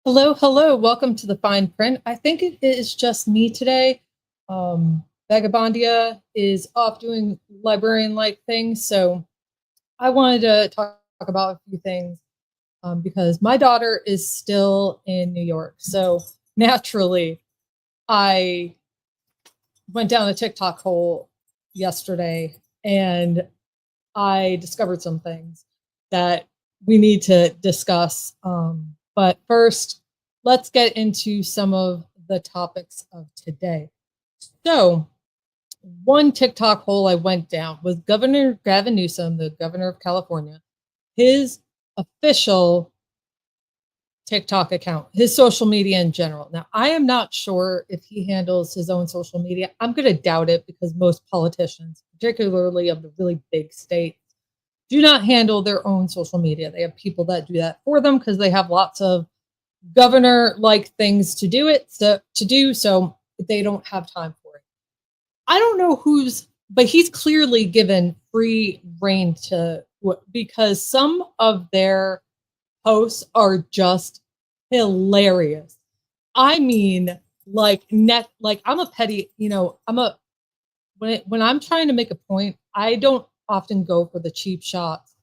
Hello, hello. Welcome to the fine print. I think it is just me today. Vagabondia is off doing librarian-like things, so I wanted to talk about a few things because my daughter is still in New York. So naturally, I went down the TikTok hole yesterday and I discovered some things that we need to discuss. But first, let's get into some of the topics of today. So, one TikTok hole I went down was Governor Gavin Newsom, the governor of California, his official TikTok account, his social media in general. Now, I am not sure if he handles his own social media. I'm going to doubt it because most politicians, particularly of the really big states, do not handle their own social media. They have people that do that for them because they have lots of governor-like things to do, so they don't have time for it. I don't know but he's clearly given free reign because some of their posts are just hilarious. I mean, like I'm a petty, when I'm trying to make a point, I don't often go for the cheap shots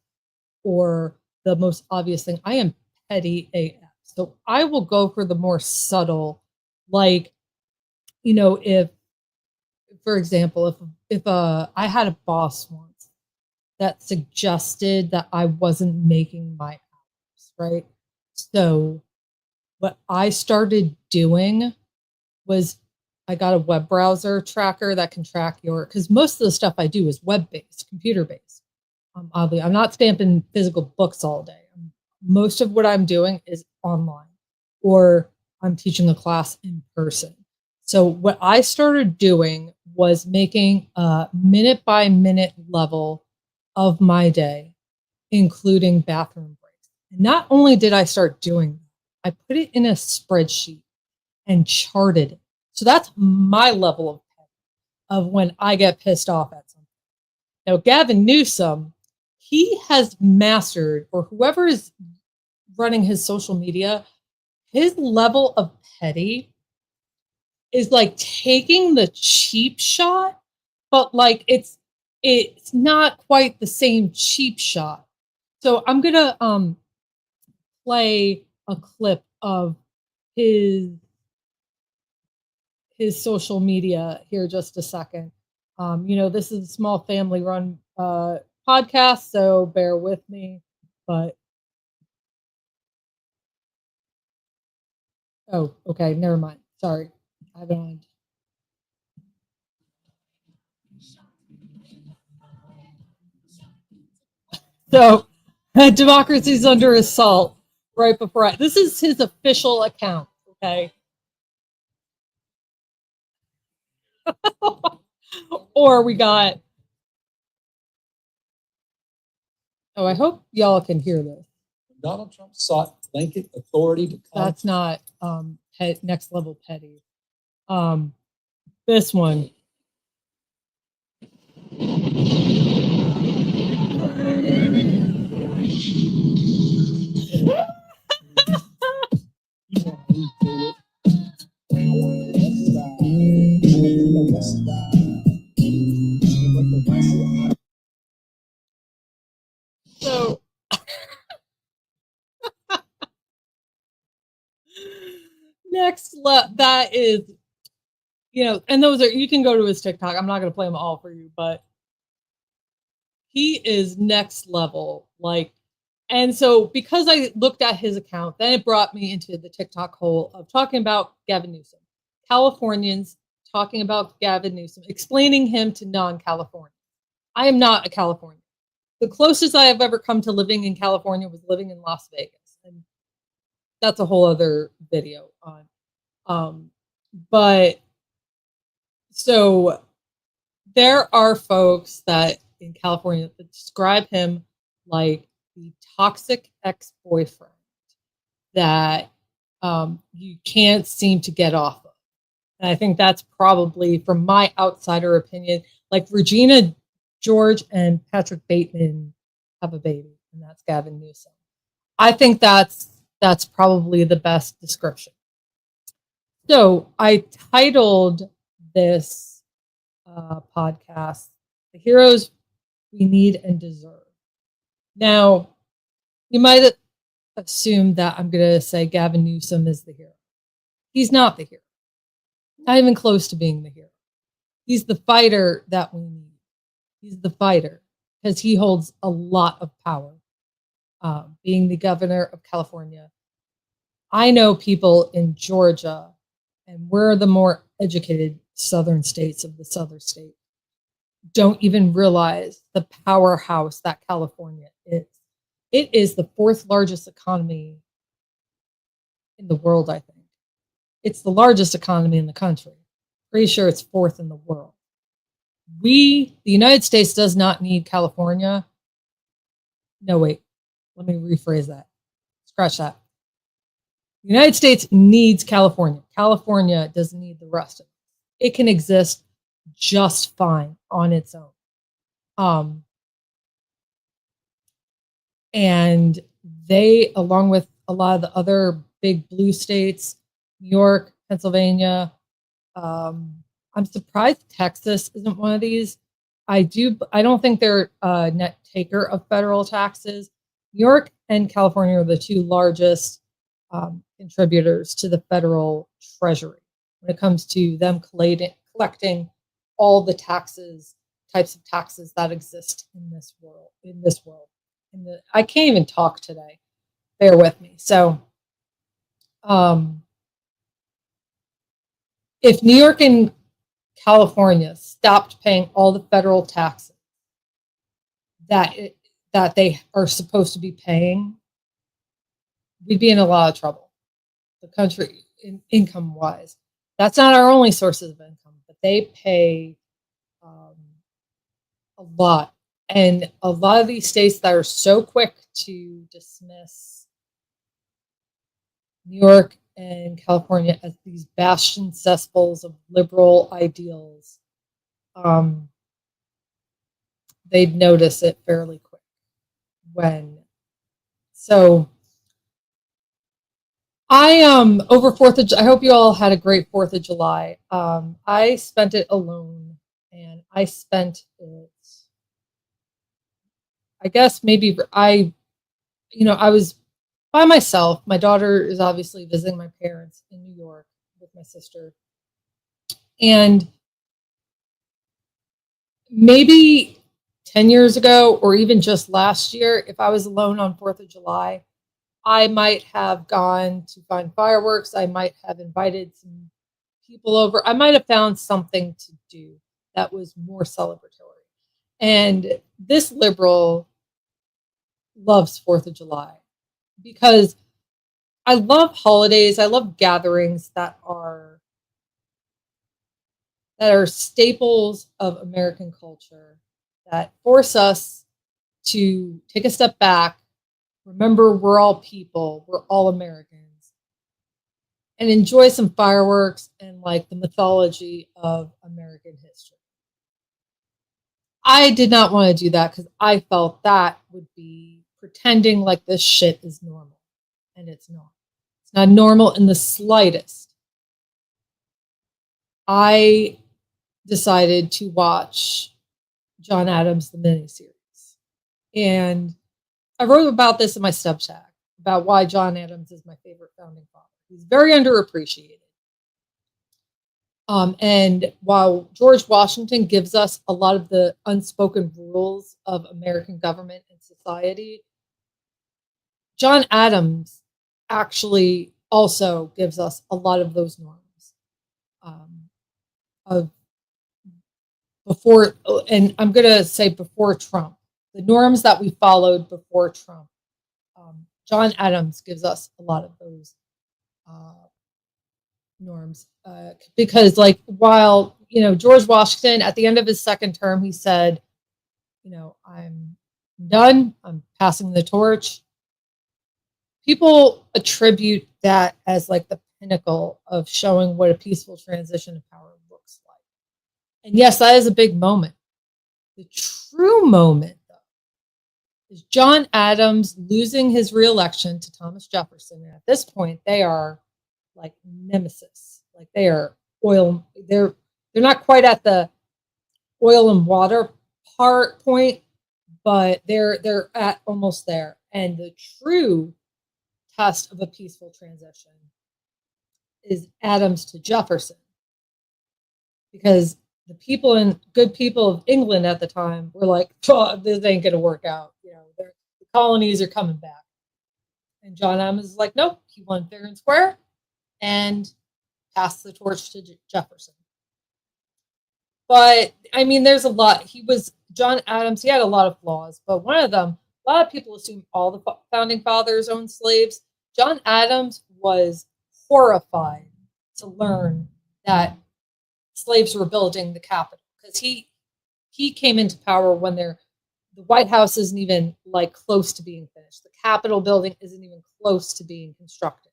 or the most obvious thing. I am petty AF. So I will go for the more subtle, like, if for example, if I had a boss once that suggested that I wasn't making my hours, right? So what I started doing was I got a web browser tracker that can track because most of the stuff I do is web-based, computer-based. Oddly, I'm not stamping physical books all day. Most of what I'm doing is online, or I'm teaching a class in person. So what I started doing was making a minute by minute level of my day, including bathroom breaks. And not only did I start doing that, I put it in a spreadsheet and charted it. So that's my level of when I get pissed off at something. Now, Gavin Newsom, he has mastered, or whoever is running his social media, his level of petty is like taking the cheap shot, but like it's not quite the same cheap shot. So I'm gonna play a clip of his social media here just a second. This is a small family run podcast, so bear with me. But oh, okay, never mind. Sorry, I have it on. So, democracy is under assault right before this is his official account. Okay, or we got. Oh, I hope y'all can hear this. Donald Trump sought blanket authority to come. That's not next level petty. This one. So that is, and those are, you can go to his TikTok. I'm not going to play them all for you, but he is next level. And so because I looked at his account, then it brought me into the TikTok hole of talking about Gavin Newsom, Californians talking about Gavin Newsom, explaining him to non-Californians. I am not a Californian. The closest I have ever come to living in California was living in Las Vegas, and that's a whole other video on. But so there are folks that in California that describe him like the toxic ex-boyfriend that you can't seem to get off of. And I think that's probably, from my outsider opinion, like Regina George and Patrick Bateman have a baby, and that's Gavin Newsom. I think that's that's probably the best description. So I titled this podcast, The Heroes We Need and Deserve. Now, you might assume that I'm going to say Gavin Newsom is the hero. He's not the hero. Not even close to being the hero. He's the fighter that we need. He's the fighter because he holds a lot of power. Being the governor of California, I know people in Georgia, and we're the more educated southern states of the southern state, don't even realize the powerhouse that California is. It is the fourth largest economy in the world, I think. It's the largest economy in the country. Pretty sure it's fourth in the world. The United States does not need California. No, wait, let me rephrase that. Scratch that. The United States needs California. California doesn't need the rest of it. It can exist just fine on its own. And they, along with a lot of the other big blue states, New York, Pennsylvania, I'm surprised Texas isn't one of these. I don't think they're a net taker of federal taxes. New York and California are the two largest contributors to the federal treasury when it comes to them collecting all the types of taxes that exist in this world. I can't even talk today. Bear with me. So, if New York and California stopped paying all the federal taxes that they are supposed to be paying, we'd be in a lot of trouble. The country, income-wise, that's not our only sources of income, but they pay a lot. And a lot of these states that are so quick to dismiss New York and California as these bastion cesspools of liberal ideals, they'd notice it fairly quick. Over 4th of July, I hope you all had a great 4th of July. I spent it alone, and I spent it, I guess maybe I was by myself. My daughter is obviously visiting my parents in New York with my sister. And maybe 10 years ago, or even just last year, if I was alone on 4th of July, I might have gone to find fireworks. I might have invited some people over. I might have found something to do that was more celebratory. And this liberal loves 4th of July because I love holidays. I love gatherings that are staples of American culture that force us to take a step back. Remember, we're all people. We're all Americans. And enjoy some fireworks and like the mythology of American history. I did not want to do that because I felt that would be pretending like this shit is normal. And it's not. It's not normal in the slightest. I decided to watch John Adams, the miniseries. And I wrote about this in my Substack, about why John Adams is my favorite founding father. He's very underappreciated. And while George Washington gives us a lot of the unspoken rules of American government and society, John Adams actually also gives us a lot of those norms of before, and I'm going to say before Trump, the norms that we followed before Trump. John Adams gives us a lot of those norms because, like, while George Washington at the end of his second term, he said, I'm done. I'm passing the torch. People attribute that as like the pinnacle of showing what a peaceful transition of power looks like. And yes, that is a big moment. The true moment, though, is John Adams losing his reelection to Thomas Jefferson. And at this point, they are like nemesis. Like they are oil. They're not quite at the oil and water point, but they're at almost there. And the true test of a peaceful transition is Adams to Jefferson, because the good people of England at the time were like, oh, this ain't gonna work out. The colonies are coming back. And John Adams is like, nope, he won fair and square and passed the torch to Jefferson. But I mean, there's a lot. John Adams, he had a lot of flaws, but one of them, a lot of people assume all the founding fathers owned slaves. John Adams was horrified to learn that slaves were building the Capitol, because he came into power when the White House isn't even like close to being finished. The Capitol building isn't even close to being constructed.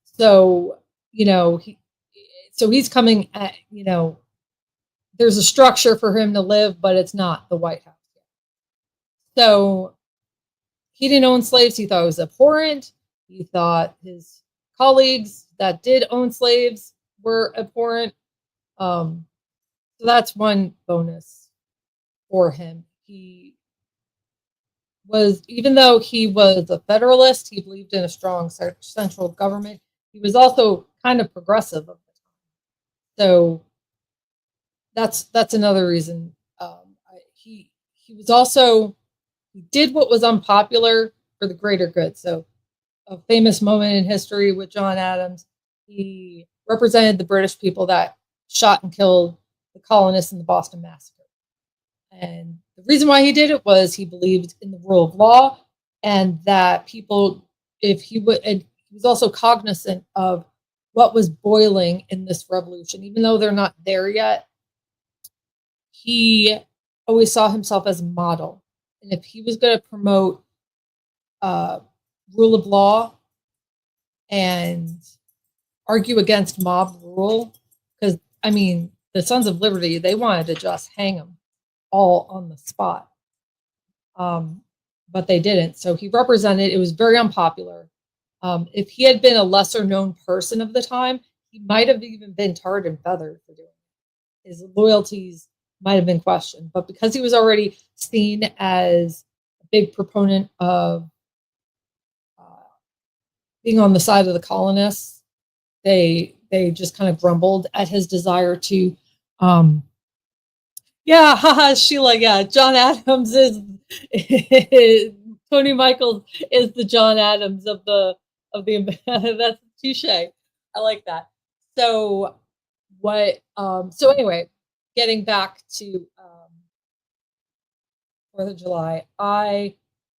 So, he's coming at, there's a structure for him to live, but it's not the White House yet. So he didn't own slaves. He thought it was abhorrent. He thought his colleagues that did own slaves were abhorrent. So that's one bonus for him. Even though he was a Federalist, he believed in a strong central government. He was also kind of progressive of the time. So that's another reason. He did what was unpopular for the greater good. So a famous moment in history with John Adams, he represented the British people that shot and killed the colonists in the Boston Massacre. And the reason why he did it was he believed in the rule of law, and that people, and he was also cognizant of what was boiling in this revolution. Even though they're not there yet, he always saw himself as a model. And if he was going to promote rule of law and argue against mob rule, because, I mean, the Sons of Liberty, they wanted to just hang him all on the spot. But they didn't. So he represented, it was very unpopular. If he had been a lesser known person of the time, he might have even been tarred and feathered for doing it. His loyalties might have been questioned. But because he was already seen as a big proponent of being on the side of the colonists, they just kind of grumbled at his desire to Sheila, John Adams is Tony Michaels is the John Adams of the that's touche. I like that. So anyway, getting back to 4th of July, I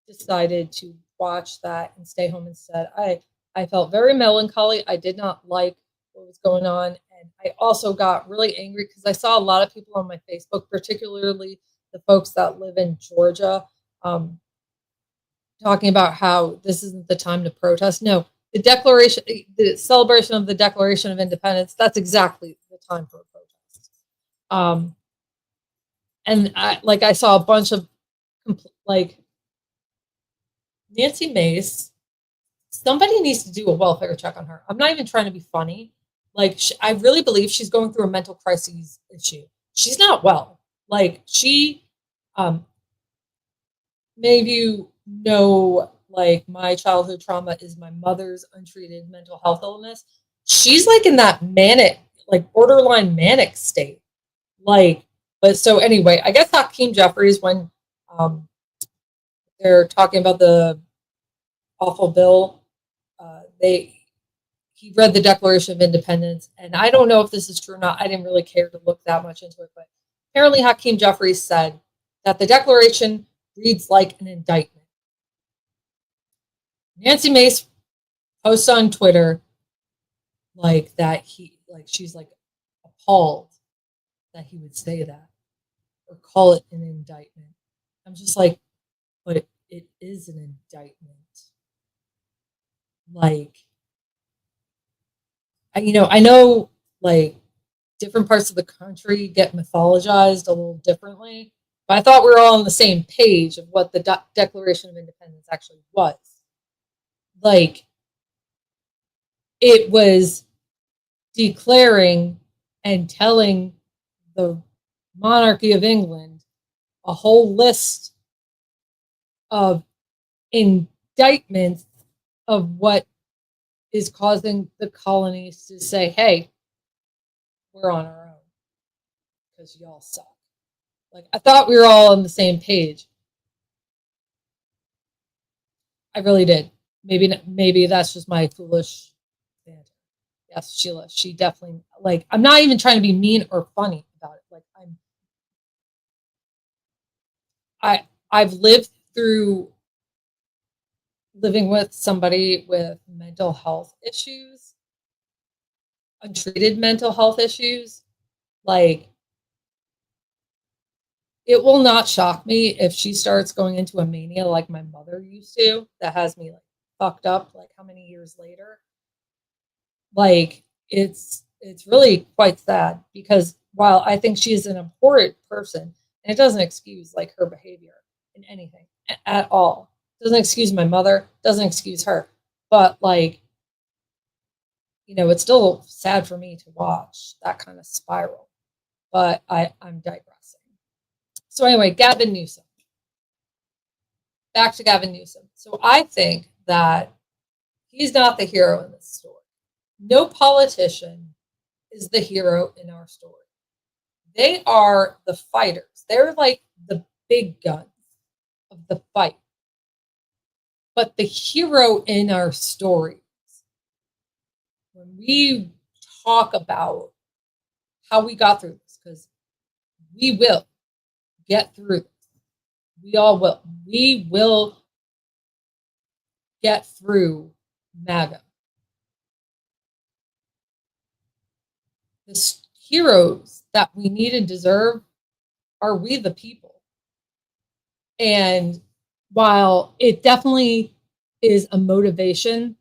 decided to watch that and stay home instead. I felt very melancholy. I did not like what was going on. And I also got really angry because I saw a lot of people on my Facebook, particularly the folks that live in Georgia, talking about how this isn't the time to protest. No, the celebration of the Declaration of Independence, that's exactly the time for a protest. And I saw a bunch of, Nancy Mace, somebody needs to do a welfare check on her. I'm not even trying to be funny. I really believe she's going through a mental crisis issue. She's not well. Many of you know, my childhood trauma is my mother's untreated mental health illness. She's in that manic, borderline manic state. But so anyway, I guess Hakeem Jeffries, when they're talking about the awful bill, he read the Declaration of Independence, and I don't know if this is true or not. I didn't really care to look that much into it, but apparently Hakeem Jeffries said that the Declaration reads like an indictment. Nancy Mace posts on Twitter that she's appalled that he would say that or call it an indictment. I'm just but it is an indictment. I know different parts of the country get mythologized a little differently, But I thought we were all on the same page of what the Declaration of Independence actually was. Like, it was declaring and telling the monarchy of England a whole list of indictments of what is causing the colonies to say, hey, we're on our own because y'all suck. Like, I thought we were all on the same page. I really did. Maybe that's just my foolish banter. Yes, Sheila, she definitely, like, I'm not even trying to be mean or funny about it. Like, I've lived through living with somebody with mental health issues, untreated mental health issues. Like, it will not shock me if she starts going into a mania like my mother used to, that has me like fucked up like how many years later. Like, it's really quite sad, because while I think she is an abhorrent person, and it doesn't excuse like her behavior in anything at all. It doesn't excuse my mother, doesn't excuse her. But like, it's still sad for me to watch that kind of spiral. But I'm digressing. So anyway, Gavin Newsom. Back to Gavin Newsom. So I think that he's not the hero in this story. No politician is the hero in our story. They are the fighters. They're like the big guns of the fight. But the hero in our stories, when we talk about how we got through this, because we will get through this. We all will. We will get through MAGA. The heroes that we need and deserve are we the people. And while it definitely is a motivation,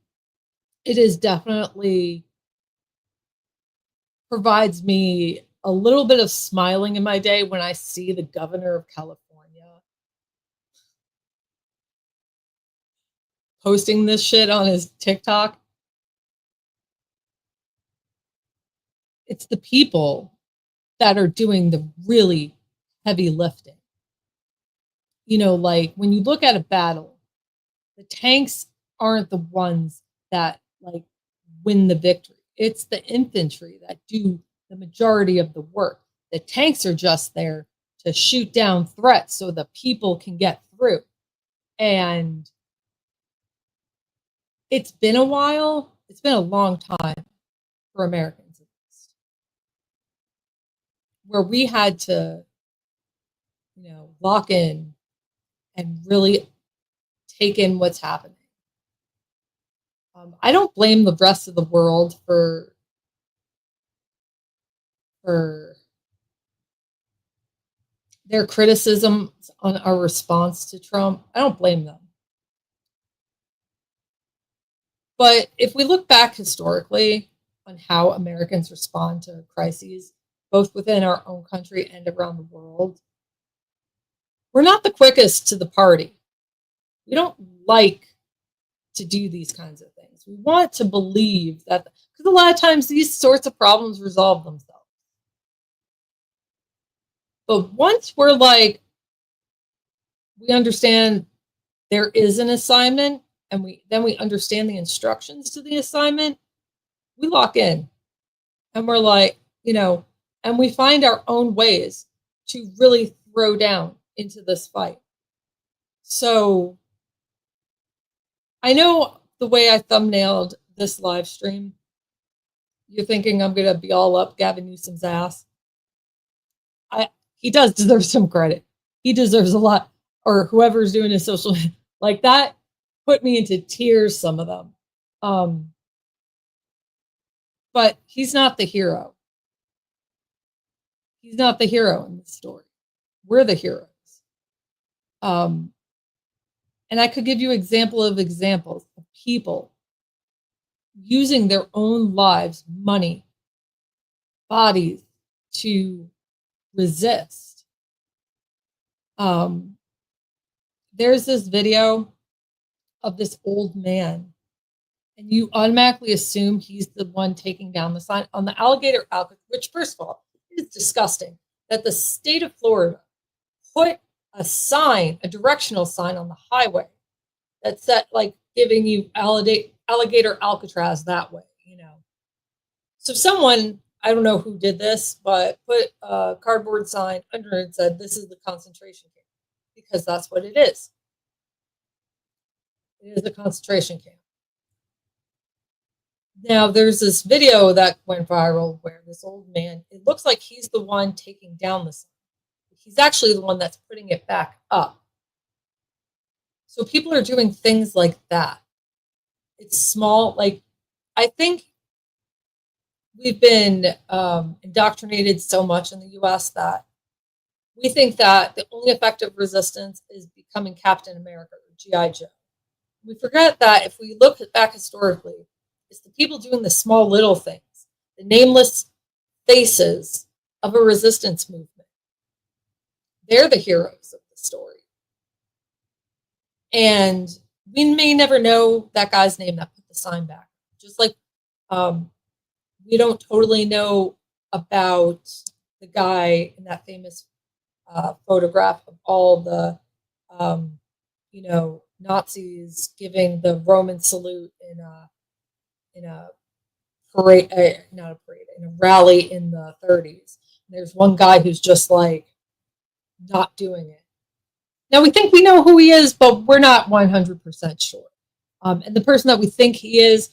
it is definitely provides me a little bit of smiling in my day when I see the governor of California posting this shit on his TikTok. It's the people that are doing the really heavy lifting. Like when you look at a battle, the tanks aren't the ones that like win the victory. It's the infantry that do the majority of the work. The tanks are just there to shoot down threats so the people can get through. And it's been a while. It's been a long time for Americans, where we had to, lock in and really take in what's happening. I don't blame the rest of the world for their criticism on our response to Trump. I don't blame them. But if we look back historically on how Americans respond to crises, both within our own country and around the world, we're not the quickest to the party. We don't like to do these kinds of things. We want to believe that, because a lot of times these sorts of problems resolve themselves. But once we're like, we understand there is an assignment, and we understand the instructions to the assignment, we lock in. And we're like, and we find our own ways to really throw down into this fight. So I know the way I thumbnailed this live stream, you're thinking I'm going to be all up Gavin Newsom's ass. He does deserve some credit. He deserves a lot, or whoever's doing his social, like that put me into tears, some of them. But he's not the hero. He's not the hero in this story. We're the heroes. And I could give you examples of people using their own lives, money, bodies to resist. Um, there's this video of this old man, and you automatically assume he's the one taking down the sign on the alligator Alcatraz, which, first of all, is disgusting that the state of Florida put a sign, a directional sign on the highway that said, like, giving you alligator Alcatraz that way, you know. So someone, I don't know who did this, but put a cardboard sign under it and said, this is the concentration camp, because that's what it is. It is a concentration camp. Now, there's this video that went viral where this old man, it looks like he's the one taking down the sign. He's actually the one that's putting it back up. So people are doing things like that. It's small. Like, I think we've been indoctrinated so much in the US that we think that the only effective resistance is becoming Captain America or G.I. Joe. We forget that if we look back historically, it's the people doing the small little things, the nameless faces of a resistance movement. They're the heroes of the story. And we may never know that guy's name that put the sign back. Just like we don't totally know about the guy in that famous photograph of all the, Nazis giving the Roman salute in a parade, not a parade, in a rally in the 30s. There's one guy who's just like not doing it. Now we think we know who he is, but we're not 100% sure. And the person that we think he is,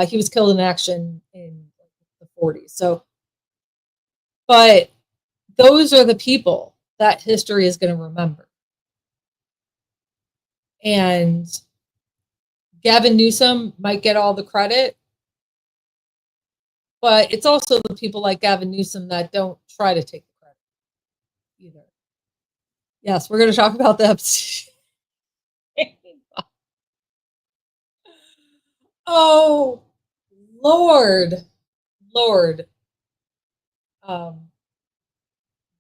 he was killed in action in the 40s. So, but those are the people that history is going to remember. And Gavin Newsom might get all the credit, but it's also the people like Gavin Newsom that don't try to take the credit either. Yes, we're going to talk about the Epstein. Oh, Lord.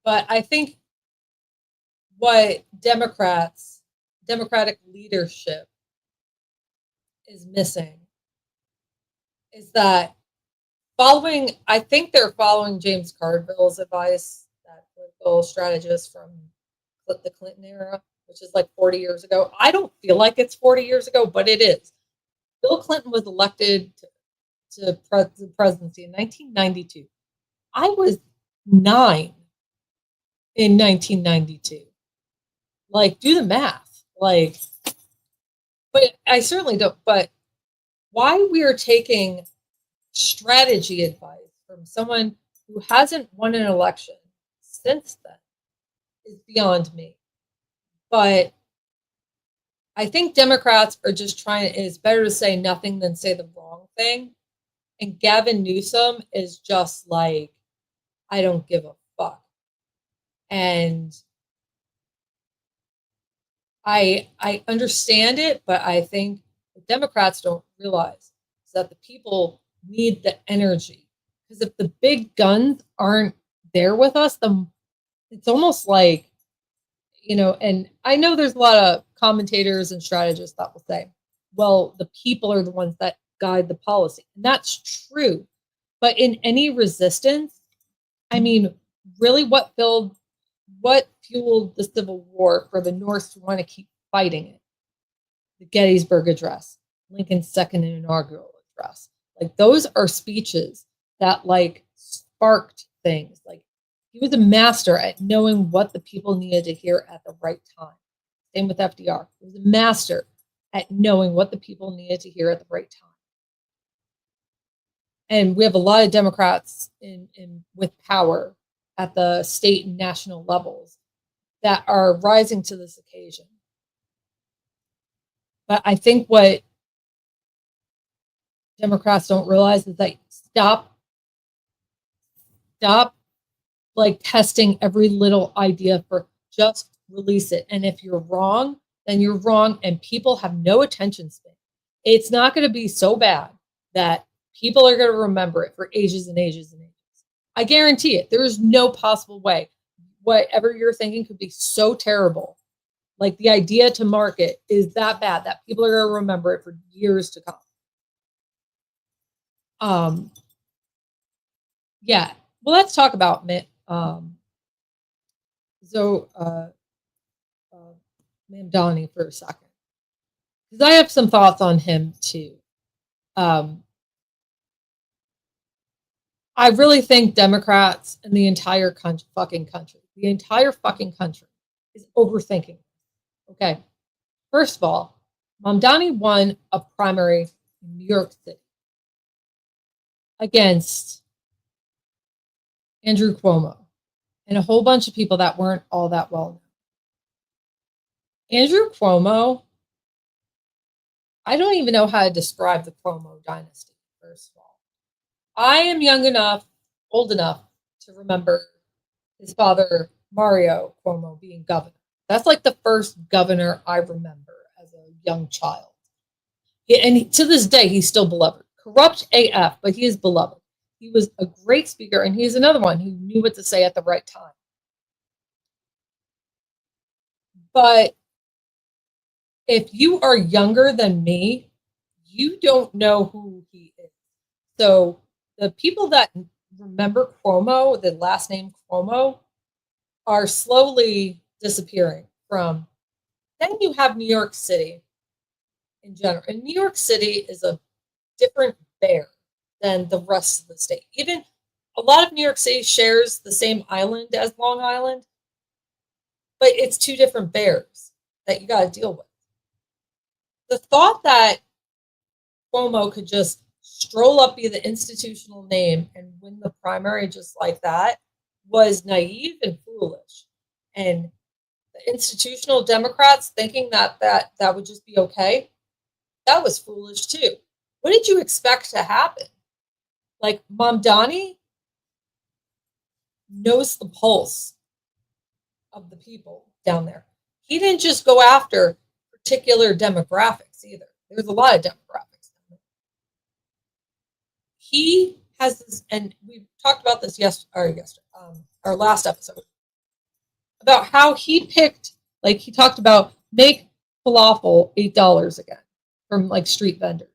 But I think what Democratic leadership is missing is that I think they're following James Carville's advice, that political strategist from the Clinton era, which is like 40 years ago. I don't feel like it's 40 years ago, but it is. Bill Clinton was elected to the presidency in 1992. I was 9 in 1992. Like, do the math. Like, but I certainly don't. But why we are taking strategy advice from someone who hasn't won an election since then is beyond me. But I think Democrats are just it's better to say nothing than say the wrong thing. And Gavin Newsom is just like, I don't give a fuck. And I understand it, but I think what Democrats don't realize is that the people need the energy. Because if the big guns aren't there with us, then it's almost like, and I know there's a lot of commentators and strategists that will say, well, the people are the ones that guide the policy. And that's true. But in any resistance, I mean, really what fueled the Civil War for the North to want to keep fighting it? The Gettysburg Address, Lincoln's second inaugural address. Like, those are speeches that like sparked things. Like, he was a master at knowing what the people needed to hear at the right time. Same with FDR. He was a master at knowing what the people needed to hear at the right time. And we have a lot of Democrats with power at the state and national levels that are rising to this occasion. But I think what Democrats don't realize is that stop like testing every little idea, for just release it. And if you're wrong, then you're wrong, and people have no attention span. It's not going to be so bad that people are going to remember it for ages and ages and ages. I guarantee it. There is no possible way. whatever you're thinking could be so terrible. Like the idea to market is that bad that people are going to remember it for years to come. Yeah. Well, let's talk about Mamdani for a second, because I have some thoughts on him too. I really think Democrats and the entire fucking country is overthinking. Okay. First of all, Mamdani won a primary in New York City against Andrew Cuomo and a whole bunch of people that weren't all that well known. Andrew Cuomo, I don't even know how to describe the Cuomo dynasty, first of all. I am old enough to remember his father, Mario Cuomo, being governor. That's like the first governor I remember as a young child. And to this day, he's still beloved. Corrupt AF, but he is beloved. He was a great speaker, and he's another one who knew what to say at the right time. But if you are younger than me, you don't know who he is. So the people that remember Cuomo, the last name Cuomo, are slowly disappearing from. Then you have New York City in general. And New York City is a different bear than the rest of the state. Even a lot of New York City shares the same island as Long Island, but it's two different bears that you got to deal with. The thought that Cuomo could just stroll up, be the institutional name, and win the primary just like that was naive and foolish. And the institutional Democrats thinking that would just be okay, that was foolish too. What did you expect to happen? Like, Mamdani knows the pulse of the people down there. He didn't just go after particular demographics either. There's a lot of demographics down there. He has this, and we talked about this our last episode, about how he picked, like he talked about make falafel $8 again from like street vendors.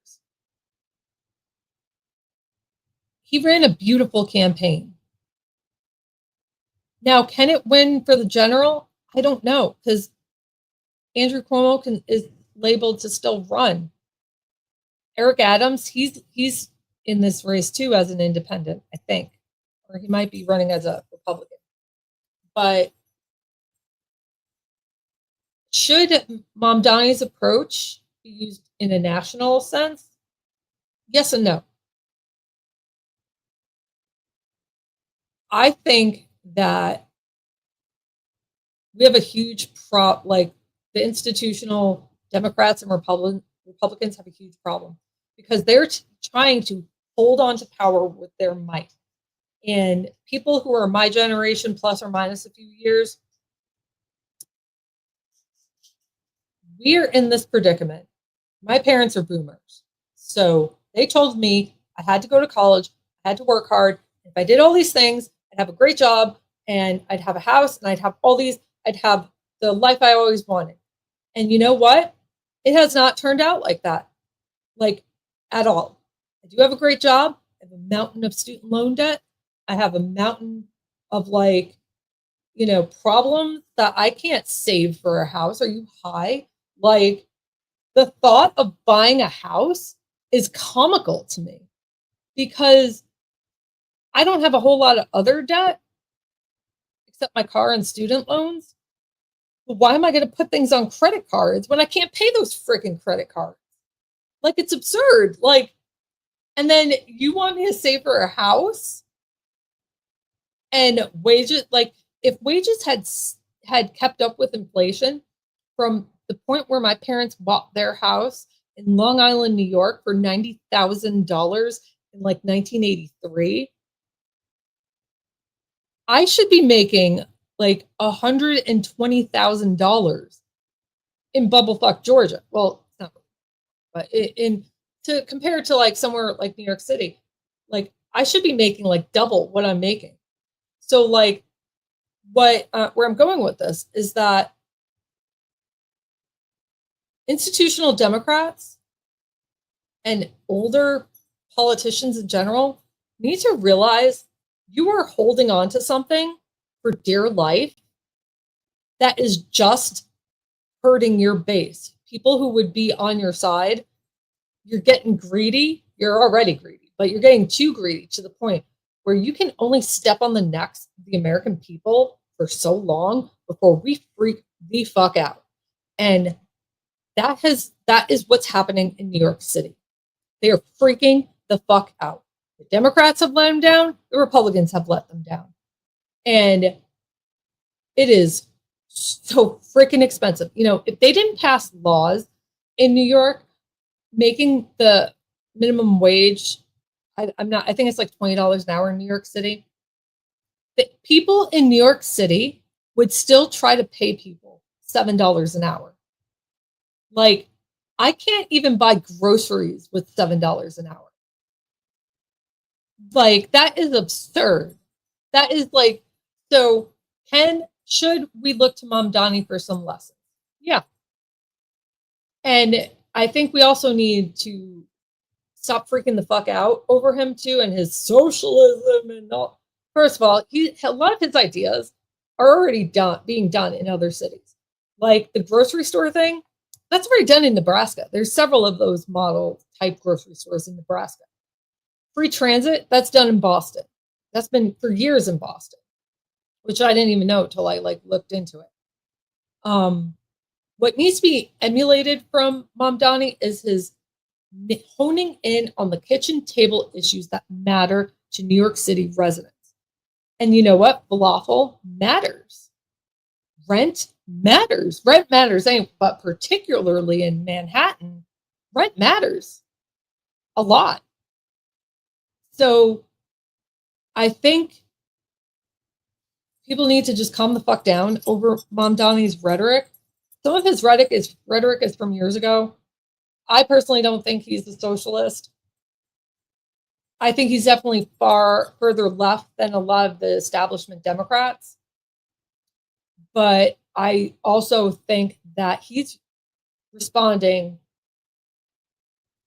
He ran a beautiful campaign. Now, can it win for the general? I don't know, because Andrew Cuomo is labeled to still run. Eric Adams, he's in this race too as an independent, I think, or he might be running as a Republican. But should Mamdani's approach be used in a national sense? Yes and no. I think that we have a huge like the institutional Democrats and Republicans have a huge problem because they're trying to hold on to power with their might. And people who are my generation, plus or minus a few years, we're in this predicament. My parents are boomers. So they told me I had to go to college, I had to work hard. If I did all these things, I'd have a great job and I'd have a house and I'd have I'd have the life I always wanted. And you know what? It has not turned out like that, like at all. I do have a great job. I have a mountain of student loan debt. I have a mountain of problems that I can't save for a house. Are you high? Like, the thought of buying a house is comical to me because I don't have a whole lot of other debt except my car and student loans. But why am I going to put things on credit cards when I can't pay those freaking credit cards? Like, it's absurd. Like, and then you want me to save for a house and wages, like if wages had kept up with inflation from the point where my parents bought their house in Long Island, New York for $90,000 in like 1983, I should be making like $120,000 in Bubblefuck, Georgia. Well, it's not, but to compare to like somewhere like New York City, like I should be making like double what I'm making. So like where I'm going with this is that institutional Democrats and older politicians in general need to realize you are holding on to something for dear life that is just hurting your base. People who would be on your side, you're getting greedy. You're already greedy, but you're getting too greedy to the point where you can only step on the necks of the American people for so long before we freak the fuck out. And that is what's happening in New York City. They are freaking the fuck out. The Democrats have let them down. The Republicans have let them down. And it is so freaking expensive. You know, if they didn't pass laws in New York making the minimum wage, I think it's like $20 an hour in New York City. The people in New York City would still try to pay people $7 an hour. Like, I can't even buy groceries with $7 an hour. Like, that is absurd. That is like, so should we look to Mamdani for some lessons? Yeah. And I think we also need to stop freaking the fuck out over him too and his socialism and all. First of all, a lot of his ideas are already being done in other cities. Like the grocery store thing, that's already done in Nebraska. There's several of those model type grocery stores in Nebraska. Free transit, that's done in Boston. That's been for years in Boston, which I didn't even know until I looked into it. What needs to be emulated from Mamdani is his honing in on the kitchen table issues that matter to New York City residents. And you know what? Falafel matters. Rent matters. Rent matters, but particularly in Manhattan, rent matters a lot. So I think people need to just calm the fuck down over Mamdani's rhetoric. Some of his rhetoric is from years ago. I personally don't think he's a socialist. I think he's definitely far further left than a lot of the establishment Democrats. But I also think that he's responding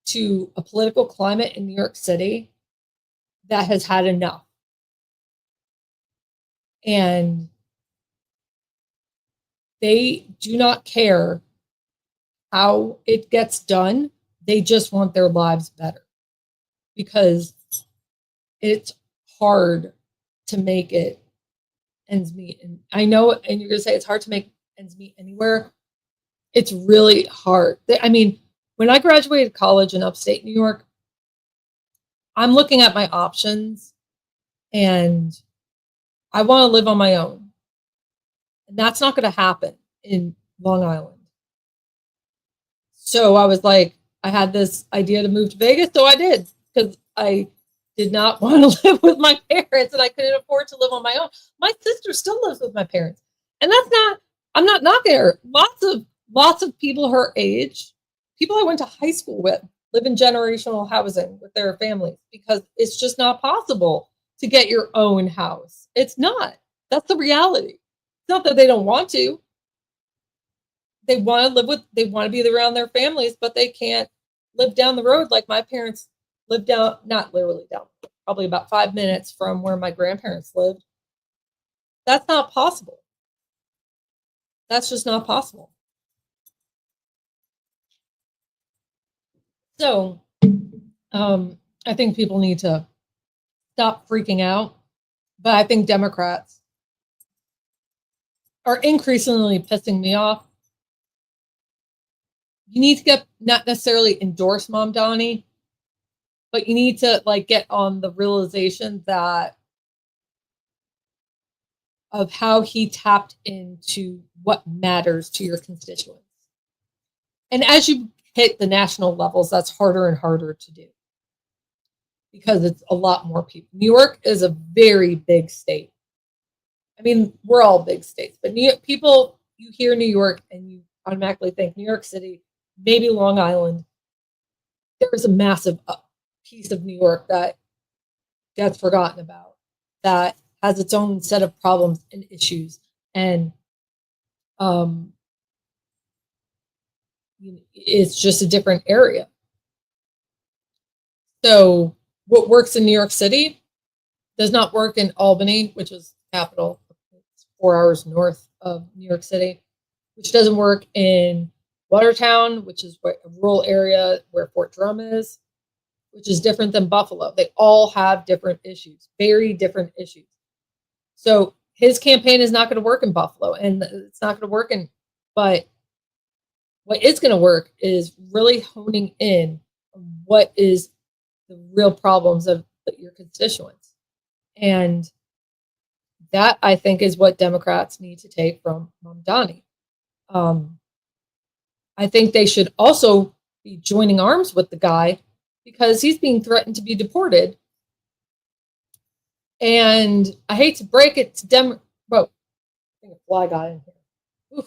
to a political climate in New York City that has had enough. And they do not care how it gets done. They just want their lives better because it's hard to make it ends meet. And I know, and you're going to say it's hard to make ends meet anywhere. It's really hard. I mean, when I graduated college in upstate New York, I'm looking at my options and I want to live on my own. And that's not going to happen in Long Island. So I was like, I had this idea to move to Vegas, so I did because I did not want to live with my parents and I couldn't afford to live on my own. My sister still lives with my parents. And I'm not knocking her. Lots of people her age, people I went to high school with, live in generational housing with their families because it's just not possible to get your own house. It's not. That's the reality. It's not that they don't want to. They want to be around their families, but they can't live down the road like my parents lived down, not literally down, probably about 5 minutes from where my grandparents lived. That's not possible. That's just not possible. So I think people need to stop freaking out. But I think Democrats are increasingly pissing me off. You need to not necessarily endorse Mamdani, but you need to get on the realization of how he tapped into what matters to your constituents. And as you hit the national levels, that's harder and harder to do because it's a lot more people. New York is a very big state. I mean, we're all big states, but you hear New York and you automatically think New York City, maybe Long Island. There's a massive piece of New York that gets forgotten about that has its own set of problems and issues. And it's just a different area. So what works in New York City does not work in Albany, which is the capital. It's 4 hours north of New York City, which doesn't work in Watertown, which is a rural area where Fort Drum is, which is different than Buffalo. They all have different issues, very different issues. So his campaign is not going to work in Buffalo, and it's not going to work but what is going to work is really honing in on what is the real problems of your constituents. And that, I think, is what Democrats need to take from Mamdani. I think they should also be joining arms with the guy because he's being threatened to be deported. And I hate to break it to I think a fly got in here.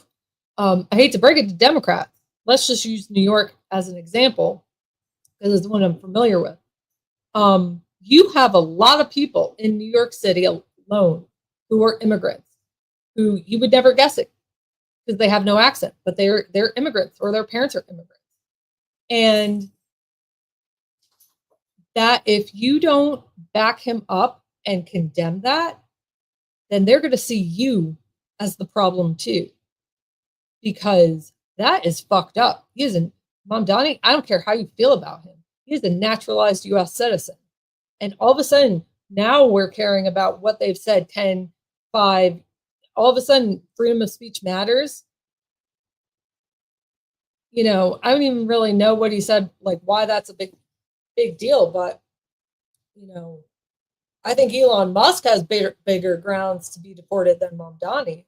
I hate to break it to Democrats. Let's just use New York as an example because it's the one I'm familiar with. You have a lot of people in New York City alone who are immigrants, who you would never guess it because they have no accent, but they're immigrants or their parents are immigrants. And that if you don't back him up and condemn that, then they're going to see you as the problem too. Because that is fucked up. He isn't, Mamdani, I don't care how you feel about him. He is a naturalized US citizen. And all of a sudden, now we're caring about what they've said 10, 5. All of a sudden, freedom of speech matters. I don't even really know what he said, like why that's a big deal. But, I think Elon Musk has bigger grounds to be deported than Mamdani.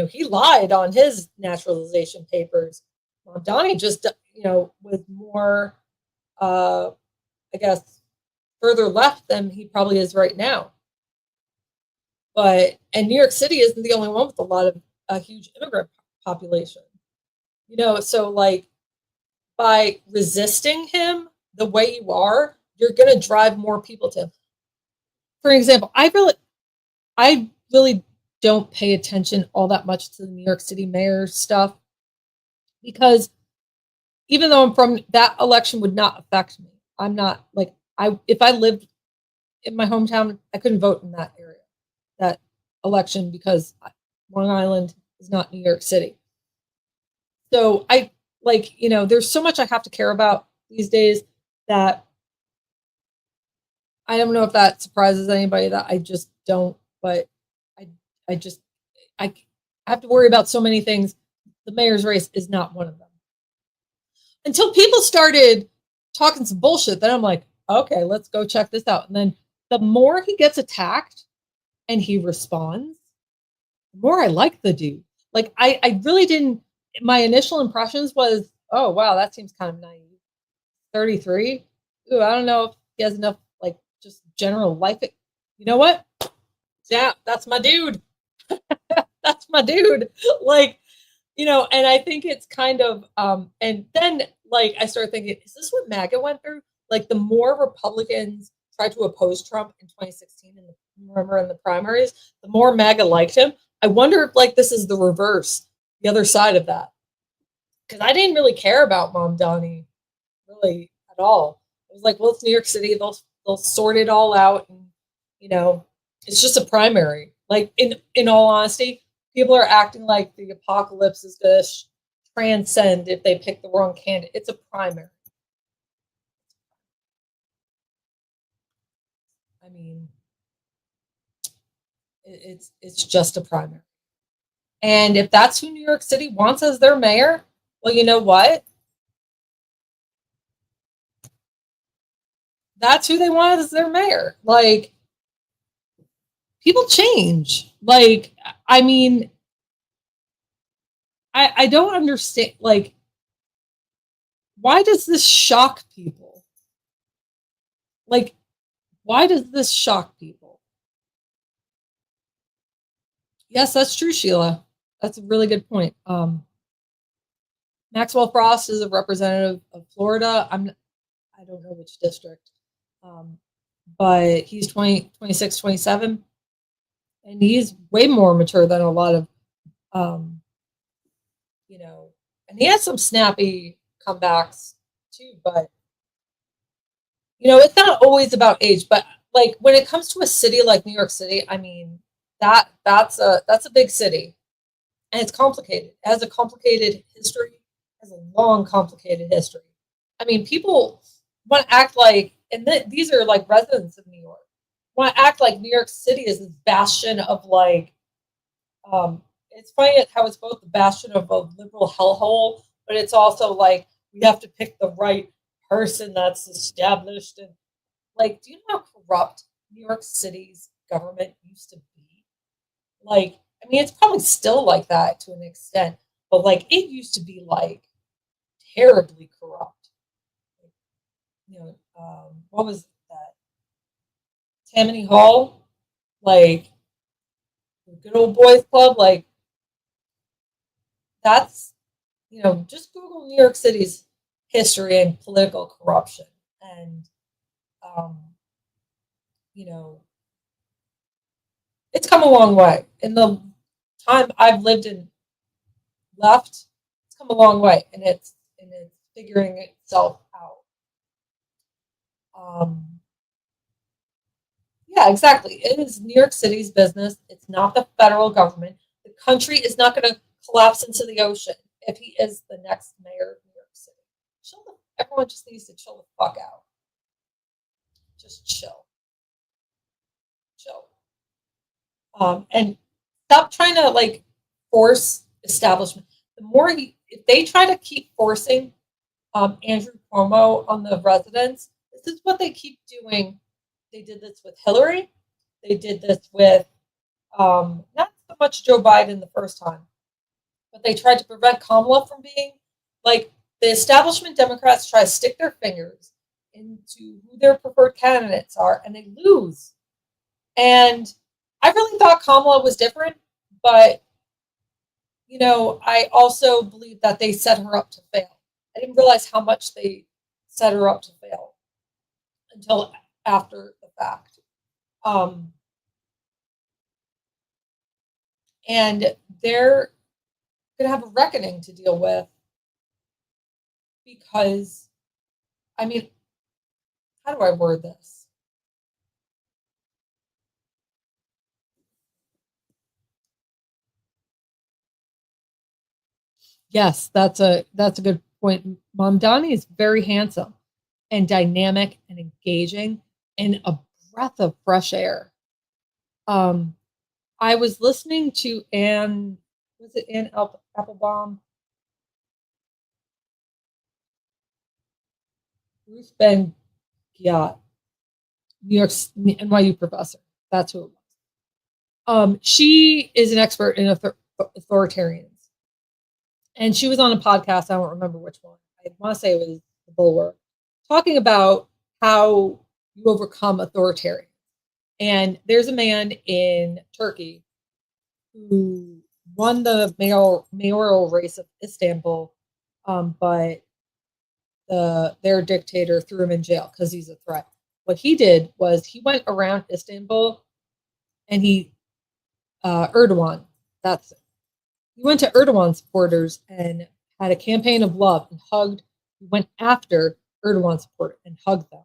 He lied on his naturalization papers. Mamdani just, with more, I guess, further left than he probably is right now. And New York City isn't the only one with a lot of a huge immigrant population. So by resisting him the way you are, you're going to drive more people to him. For example, I really don't pay attention all that much to the New York City mayor stuff because even though I'm from that election would not affect me. I'm not if I lived in my hometown, I couldn't vote in that area, that election because Long Island is not New York City. So there's so much I have to care about these days that I don't know if that surprises anybody that I just don't, but I have to worry about so many things. The mayor's race is not one of them. Until people started talking some bullshit, then I'm like, okay, let's go check this out. And then the more he gets attacked and he responds, the more I like the dude. I really didn't, my initial impressions was, oh, wow, that seems kind of naive. 33? Ooh, I don't know if he has enough, just general life. You know what? Yeah, that's my dude. That's my dude. And I think it's kind of, and then I started thinking, is this what MAGA went through? The more Republicans tried to oppose Trump in 2016, remember in the primaries, the more MAGA liked him. I wonder if this is the reverse, the other side of that. Because I didn't really care about Mamdani really at all. I was like, well, it's New York City. They'll sort it all out. And, it's just a primary. In all honesty, people are acting like the apocalypse is going to transcend if they pick the wrong candidate. It's a primary. I mean, it's just a primary. And if that's who New York City wants as their mayor, well, you know what? That's who they want as their mayor. People change. I mean, I don't understand. Why does this shock people? Why does this shock people? Yes, that's true, Sheila. That's a really good point. Maxwell Frost is a representative of Florida. I don't know which district, but he's 26, 27. and he's way more mature than a lot of, you know, and he has some snappy comebacks too. But it's not always about age. But like when it comes to a city like New York City, I mean that's a big city, and it's complicated. It has a complicated history. It has a long, complicated history. I mean, people want to act like, and these are like residents of New York, want to act like New York City is this bastion of like. It's funny how it's both the bastion of a liberal hellhole, but it's also like we have to pick the right person that's established. And like, do you know how corrupt New York City's government used to be? Like, I mean, it's probably still like that to an extent, but like it used to be like terribly corrupt. Like, what was that? Tammany Hall, like the good old boys club, like that's just Google New York City's history and political corruption, and um, you know, it's come a long way in the time I've lived and left. It's come a long way, and it's figuring itself out. Yeah, exactly. It is New York City's business. It's not the federal government. The country is not going to collapse into the ocean if he is the next mayor of New York City. Everyone just needs to chill the fuck out. Just chill. Chill. And stop trying to like force establishment. If they try to keep forcing Andrew Cuomo on the residents, this is what they keep doing. They did this with Hillary. They did this with not so much Joe Biden the first time, but they tried to prevent Kamala from being like the establishment Democrats try to stick their fingers into who their preferred candidates are, and they lose. And I really thought Kamala was different, but I also believe that they set her up to fail. I didn't realize how much they set her up to fail until after the fact. And they're going to have a reckoning to deal with because, I mean, how do I word this? Yes, that's a good point. Mamdani is very handsome and dynamic and engaging and a breath of fresh air. I was listening to Ann Applebaum? Ruth Ben Giat, New York's NYU professor. That's who it was. She is an expert in authoritarians. And she was on a podcast, I don't remember which one. I want to say it was The Bulwark, talking about how you overcome authoritarian. And there's a man in Turkey who won the mayoral race of Istanbul, but their dictator threw him in jail because he's a threat. What he did was he went around Istanbul and Erdogan, that's it. He went to Erdogan supporters and had a campaign of love and he went after Erdogan supporters and hugged them.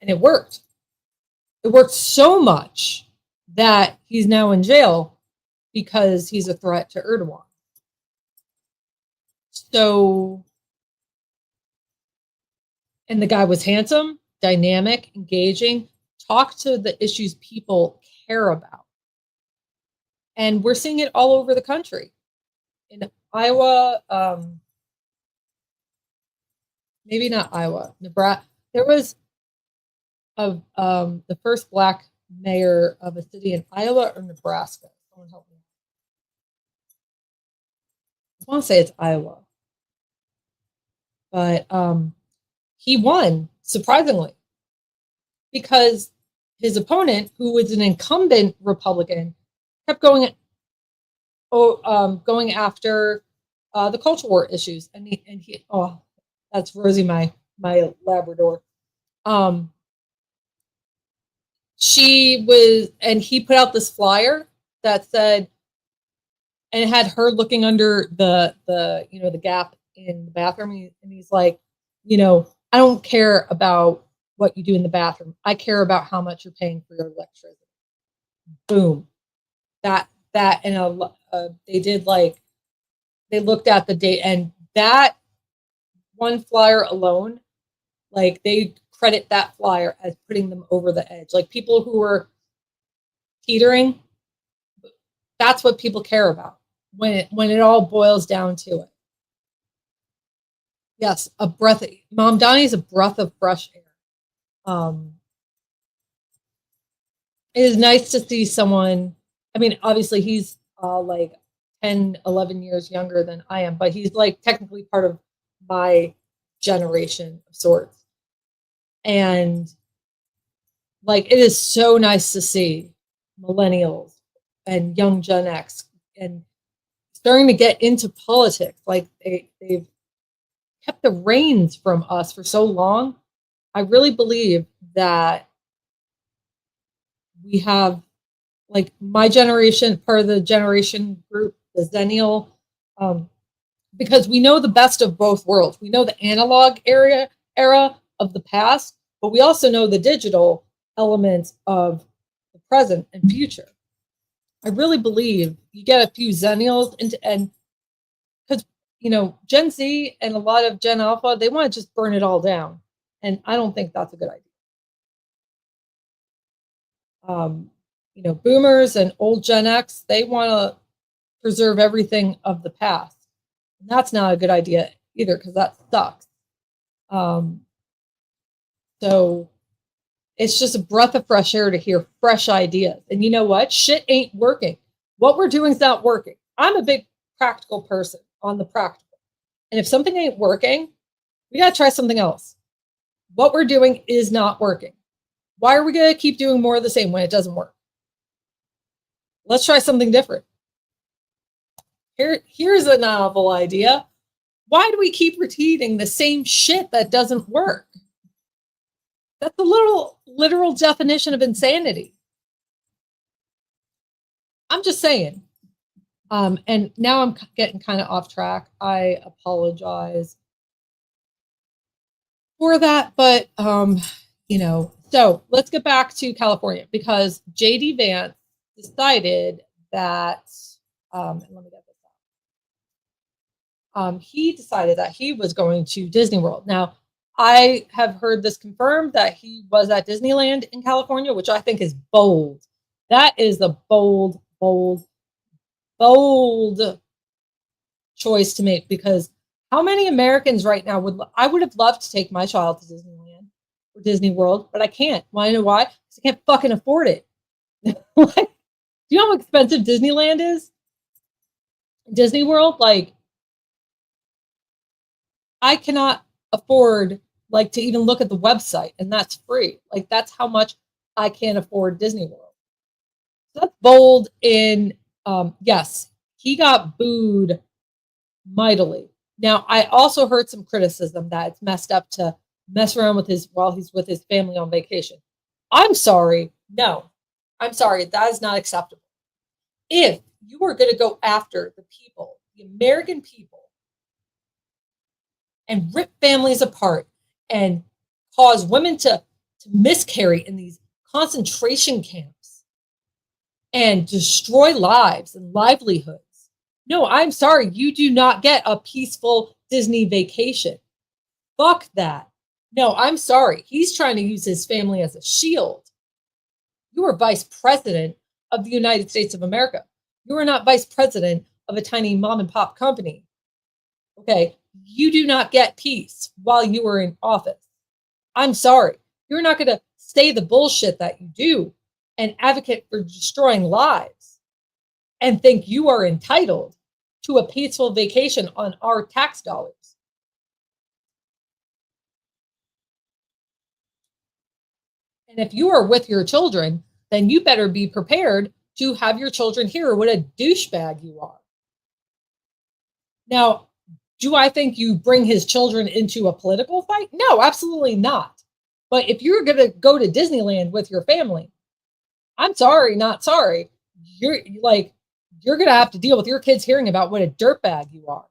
And it worked. It worked so much that he's now in jail because he's a threat to Erdogan. So, and the guy was handsome, dynamic, engaging, talked to the issues people care about. And we're seeing it all over the country. In Iowa, maybe not Iowa, Nebraska, there was the first Black mayor of a city in Iowa or Nebraska. Someone help me. I want to say it's Iowa. But he won, surprisingly, because his opponent, who was an incumbent Republican, kept going after the culture war issues. And he that's Rosie, my Labrador. he put out this flyer that said, and it had her looking under the gap in the bathroom, and he's like, I don't care about what you do in the bathroom. I care about how much you're paying for your electricity. Boom. That and they looked at the date, and that one flyer alone, like they credit that flyer as putting them over the edge. Like people who were teetering, that's what people care about when it all boils down to it. Yes, Mom Donnie is a breath of fresh air. It is nice to see someone. I mean, obviously he's like 10, 11 years younger than I am, but he's like technically part of my generation of sorts. And like, it is so nice to see millennials and young Gen X and starting to get into politics. Like they've kept the reins from us for so long. I really believe that we have, like, my generation, part of the generation group, the Zennial, because we know the best of both worlds. We know the analog era of the past, but we also know the digital elements of the present and future. I really believe you get a few Zennials and because Gen Z and a lot of Gen Alpha, they want to just burn it all down, and I don't think that's a good idea. Boomers and old Gen X, they want to preserve everything of the past. And that's not a good idea either, because that sucks. So it's just a breath of fresh air to hear fresh ideas. And you know what? Shit ain't working. What we're doing is not working. I'm a big practical person on the practical. And if something ain't working, we got to try something else. What we're doing is not working. Why are we going to keep doing more of the same when it doesn't work? Let's try something different. Here's a novel idea. Why do we keep repeating the same shit that doesn't work? That's a literal definition of insanity. I'm just saying. And now I'm getting kind of off track. I apologize for that, but so let's get back to California, because JD Vance decided that let me get this out. He decided that he was going to Disney World. Now, I have heard this confirmed that he was at Disneyland in California, which I think is bold. That is a bold choice to make, because how many Americans right now I would have loved to take my child to Disneyland or Disney World, but I can't. Want to know why? Because I can't fucking afford it. Like, do you know how expensive Disneyland is? Disney World, like, I cannot afford to even look at the website, and that's free. Like, that's how much I can't afford Disney World. So that's bold. Yes, he got booed mightily. Now, I also heard some criticism that it's messed up to mess around while he's with his family on vacation. I'm sorry. No, I'm sorry. That is not acceptable. If you are going to go after the people, the American people, and rip families apart and cause women to miscarry in these concentration camps and destroy lives and livelihoods, no, I'm sorry. You do not get a peaceful Disney vacation. Fuck that. No, I'm sorry. He's trying to use his family as a shield. You are vice president of the United States of America. You are not vice president of a tiny mom and pop company. Okay. You do not get peace while you are in office. I'm sorry. You're not going to say the bullshit that you do and advocate for destroying lives and think you are entitled to a peaceful vacation on our tax dollars. And if you are with your children, then you better be prepared to have your children hear what a douchebag you are. Now, do I think you bring his children into a political fight? No, absolutely not. But if you're going to go to Disneyland with your family, I'm sorry, not sorry. You're going to have to deal with your kids hearing about what a dirtbag you are.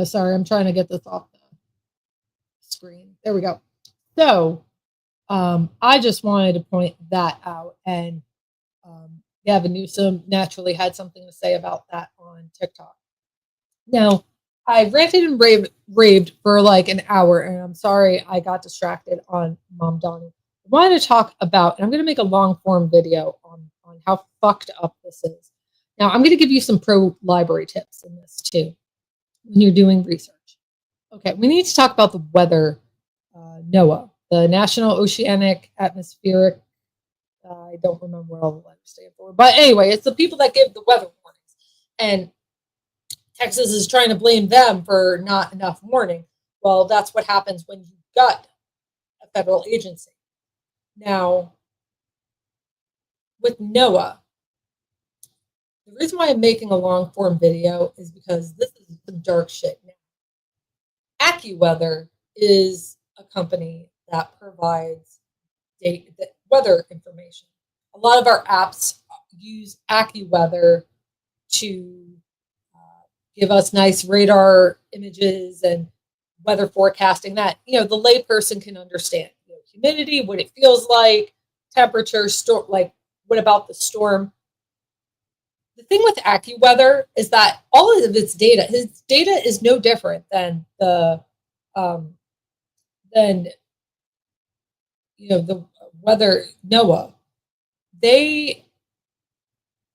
Sorry, I'm trying to get this off the screen. There we go. So, I just wanted to point that out. And Gavin Newsom naturally had something to say about that on TikTok. Now, I ranted and raved for like an hour, and I'm sorry I got distracted on Mom Donnie. I wanted to talk about, and I'm going to make a long form video on how fucked up this is. Now, I'm going to give you some pro library tips in this too when you're doing research. Okay, we need to talk about the weather, NOAA, the National Oceanic Atmospheric. I don't remember what all the letters stand for, but anyway, it's the people that give the weather warnings, and Texas is trying to blame them for not enough warning. Well, that's what happens when you gut a federal agency. Now, with NOAA, the reason why I'm making a long form video is because this is some dark shit now. AccuWeather is a company that provides weather information. A lot of our apps use AccuWeather to give us nice radar images and weather forecasting that, the layperson can understand. Humidity, what it feels like, temperature, like what about the storm? The thing with AccuWeather is that all of its data, his data is no different than the weather NOAA. They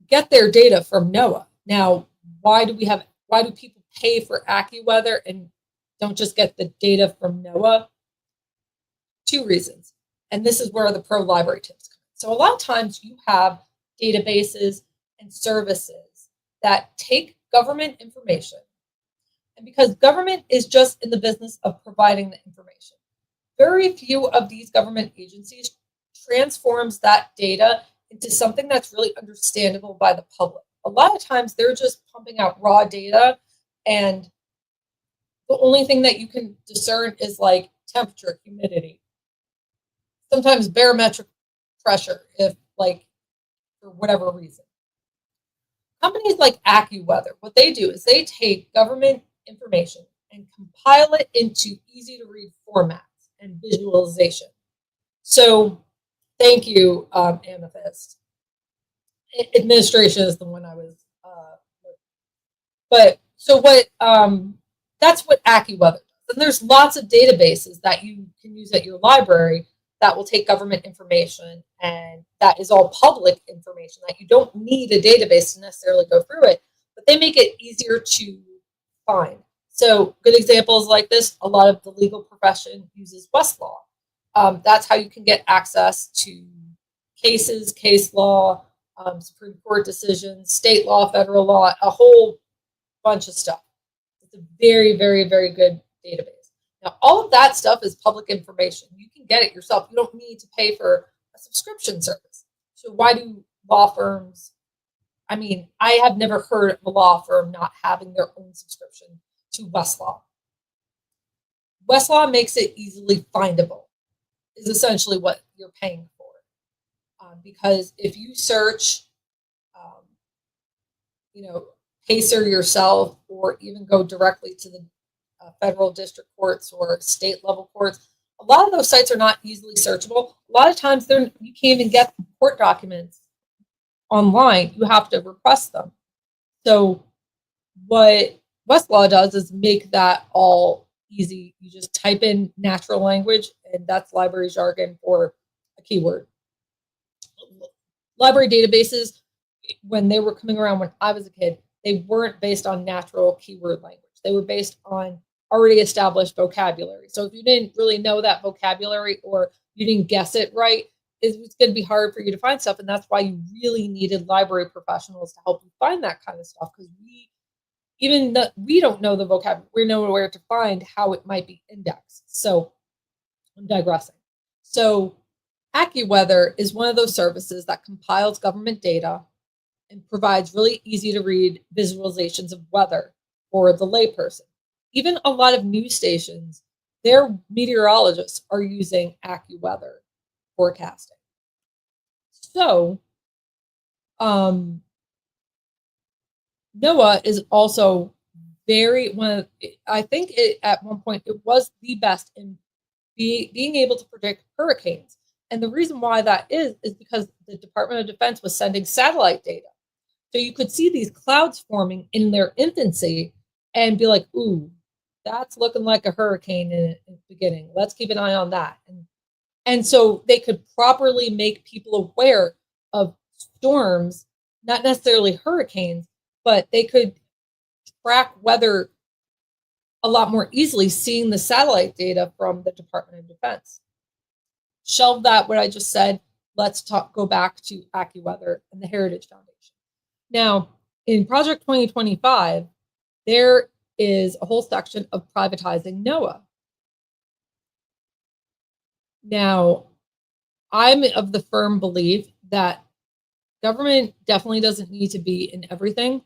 get their data from NOAA. Now, why do people pay for AccuWeather and don't just get the data from NOAA? Two reasons. And this is where the pro library tips come in. So a lot of times you have databases and services that take government information. And because government is just in the business of providing the information, very few of these government agencies transforms that data into something that's really understandable by the public. A lot of times they're just pumping out raw data, and the only thing that you can discern is like temperature, humidity, sometimes barometric pressure, if like for whatever reason. Companies like AccuWeather, what they do is they take government information and compile it into easy to read formats and visualization. So thank you, Amethyst. Administration is the one I was, but so what? That's what AccuWeather does. And there's lots of databases that you can use at your library that will take government information, and that is all public information that you don't need a database to necessarily go through it, but they make it easier to find. So good examples like this, a lot of the legal profession uses Westlaw. That's how you can get access to cases, case law, Supreme Court decisions, state law, federal law, a whole bunch of stuff. It's a very, very, very good database. Now, all of that stuff is public information. You can get it yourself. You don't need to pay for a subscription service. So why do law firms, I have never heard of a law firm not having their own subscription to Westlaw. Westlaw makes it easily findable, is essentially what you're paying for. Because if you search, Pacer yourself, or even go directly to the federal district courts or state level courts, a lot of those sites are not easily searchable. A lot of times you can't even get court documents online. You have to request them. So what Westlaw does is make that all easy. You just type in natural language, and that's library jargon for a keyword. Library databases, when they were coming around when I was a kid, they weren't based on natural keyword language. They were based on already established vocabulary. So if you didn't really know that vocabulary, or you didn't guess it right, it was going to be hard for you to find stuff. And that's why you really needed library professionals to help you find that kind of stuff, because we don't know the vocabulary. We know where to find how it might be indexed. So I'm digressing. So AccuWeather is one of those services that compiles government data and provides really easy to read visualizations of weather for the layperson. Even a lot of news stations, their meteorologists are using AccuWeather forecasting. So, NOAA is also I think at one point it was the best in being able to predict hurricanes. And the reason why that is because the Department of Defense was sending satellite data. So you could see these clouds forming in their infancy and be like, ooh, that's looking like a hurricane in the beginning. Let's keep an eye on that. And so they could properly make people aware of storms, not necessarily hurricanes, but they could track weather a lot more easily seeing the satellite data from the Department of Defense. Shelve that, what I just said. Let's go back to AccuWeather and the Heritage Foundation. Now, in Project 2025, there is a whole section of privatizing NOAA. Now, I'm of the firm belief that government definitely doesn't need to be in everything,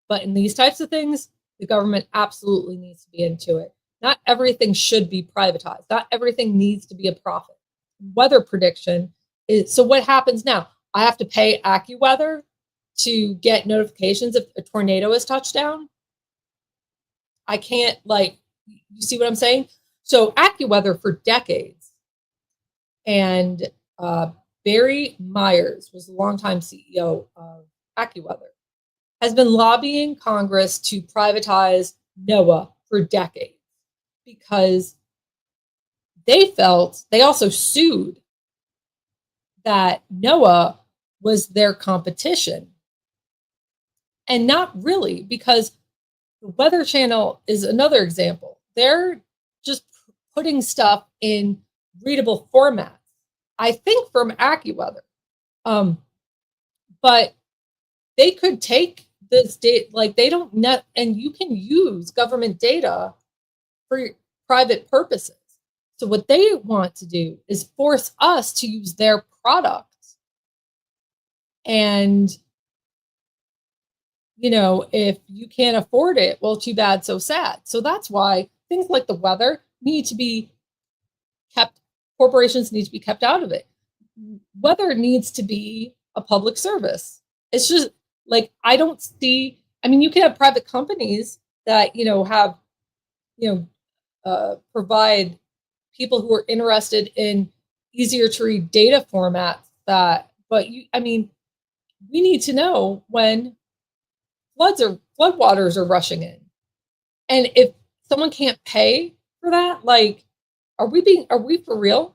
but in these types of things, the government absolutely needs to be into it. Not everything should be privatized. Not everything needs to be a profit. Weather prediction is, so what happens now? I have to pay AccuWeather to get notifications if a tornado has touched down. I can't, you see what I'm saying? So AccuWeather for decades, and Barry Myers was the longtime CEO of AccuWeather, has been lobbying Congress to privatize NOAA for decades because they also sued that NOAA was their competition. And not really, because the Weather Channel is another example. They're just putting stuff in readable formats, I think from AccuWeather. But they could take this data, they don't net, and you can use government data for private purposes. So what they want to do is force us to use their product. And, if you can't afford it, well, too bad, so sad. So that's why things like the weather need to be kept, corporations need to be kept out of it. Weather needs to be a public service. It's just I don't see, you can have private companies that, have, provide people who are interested in easier to read data formats but we need to know when floodwaters are rushing in. And if someone can't pay for that, are we for real?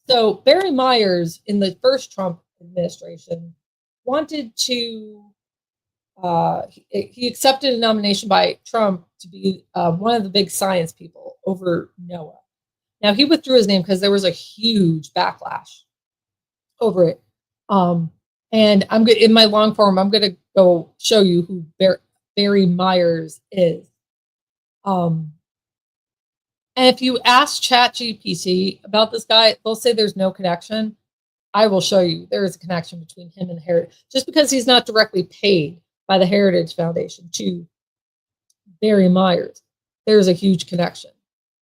So Barry Myers in the first Trump administration wanted to, he accepted a nomination by Trump to be one of the big science people over NOAA. Now he withdrew his name because there was a huge backlash over it. And I'm good in my long form. I'm going to go show you who Barry Myers is. And if you ask ChatGPT about this guy, they'll say there's no connection. I will show you there is a connection between him and the Heritage. Just because he's not directly paid by the Heritage Foundation to Barry Myers, there's a huge connection.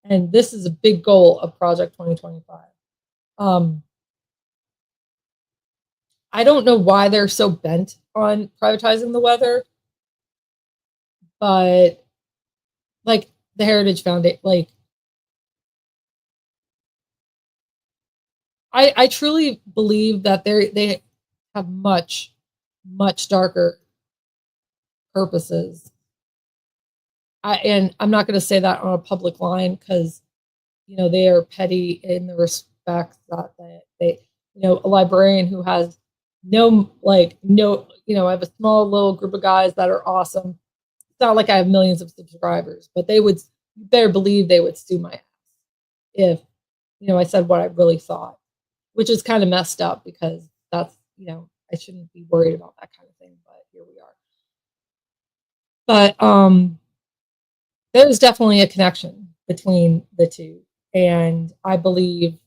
And this is a big goal of Project 2025. I don't know why they're so bent on privatizing the weather, but the Heritage Foundation, I truly believe that they have much, much darker purposes. And I'm not going to say that on a public line because, they are petty in the respect that they a librarian who has no, I have a small little group of guys that are awesome. It's not like I have millions of subscribers, but you better believe they would sue my ass if, I said what I really thought, which is kind of messed up because that's, I shouldn't be worried about that kind of thing, but here we are. But there's definitely a connection between the two. And I believe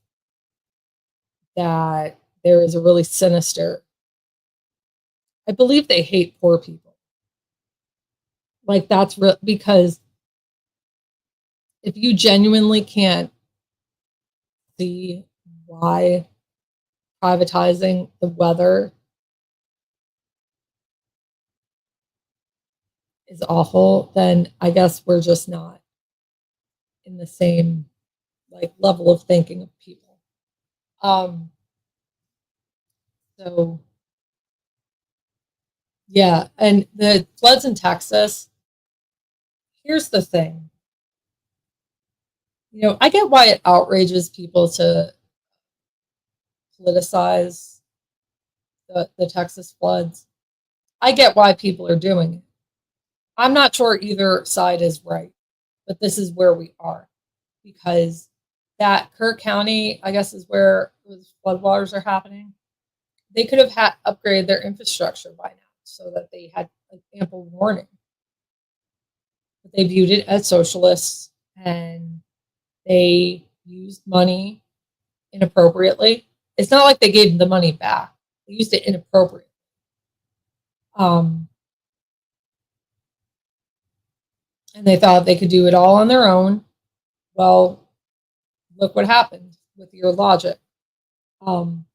that there is a really sinister, I believe they hate poor people. Like that's real, because if you genuinely can't see why privatizing the weather is awful, then I guess we're just not in the same like level of thinking of people. So yeah, and the floods in Texas, here's the thing. You know, I get why it outrages people to politicize the Texas floods. I get why people are doing it. I'm not sure either side is right, but this is where we are, because that Kirk County, I guess, is where those floodwaters are happening. They could have upgraded their infrastructure by now so that they had an ample warning. But they viewed it as socialists, and they used money inappropriately. It's not like they gave the money back. They used it inappropriately. And they thought they could do it all on their own. Well, look what happened with your logic. I'm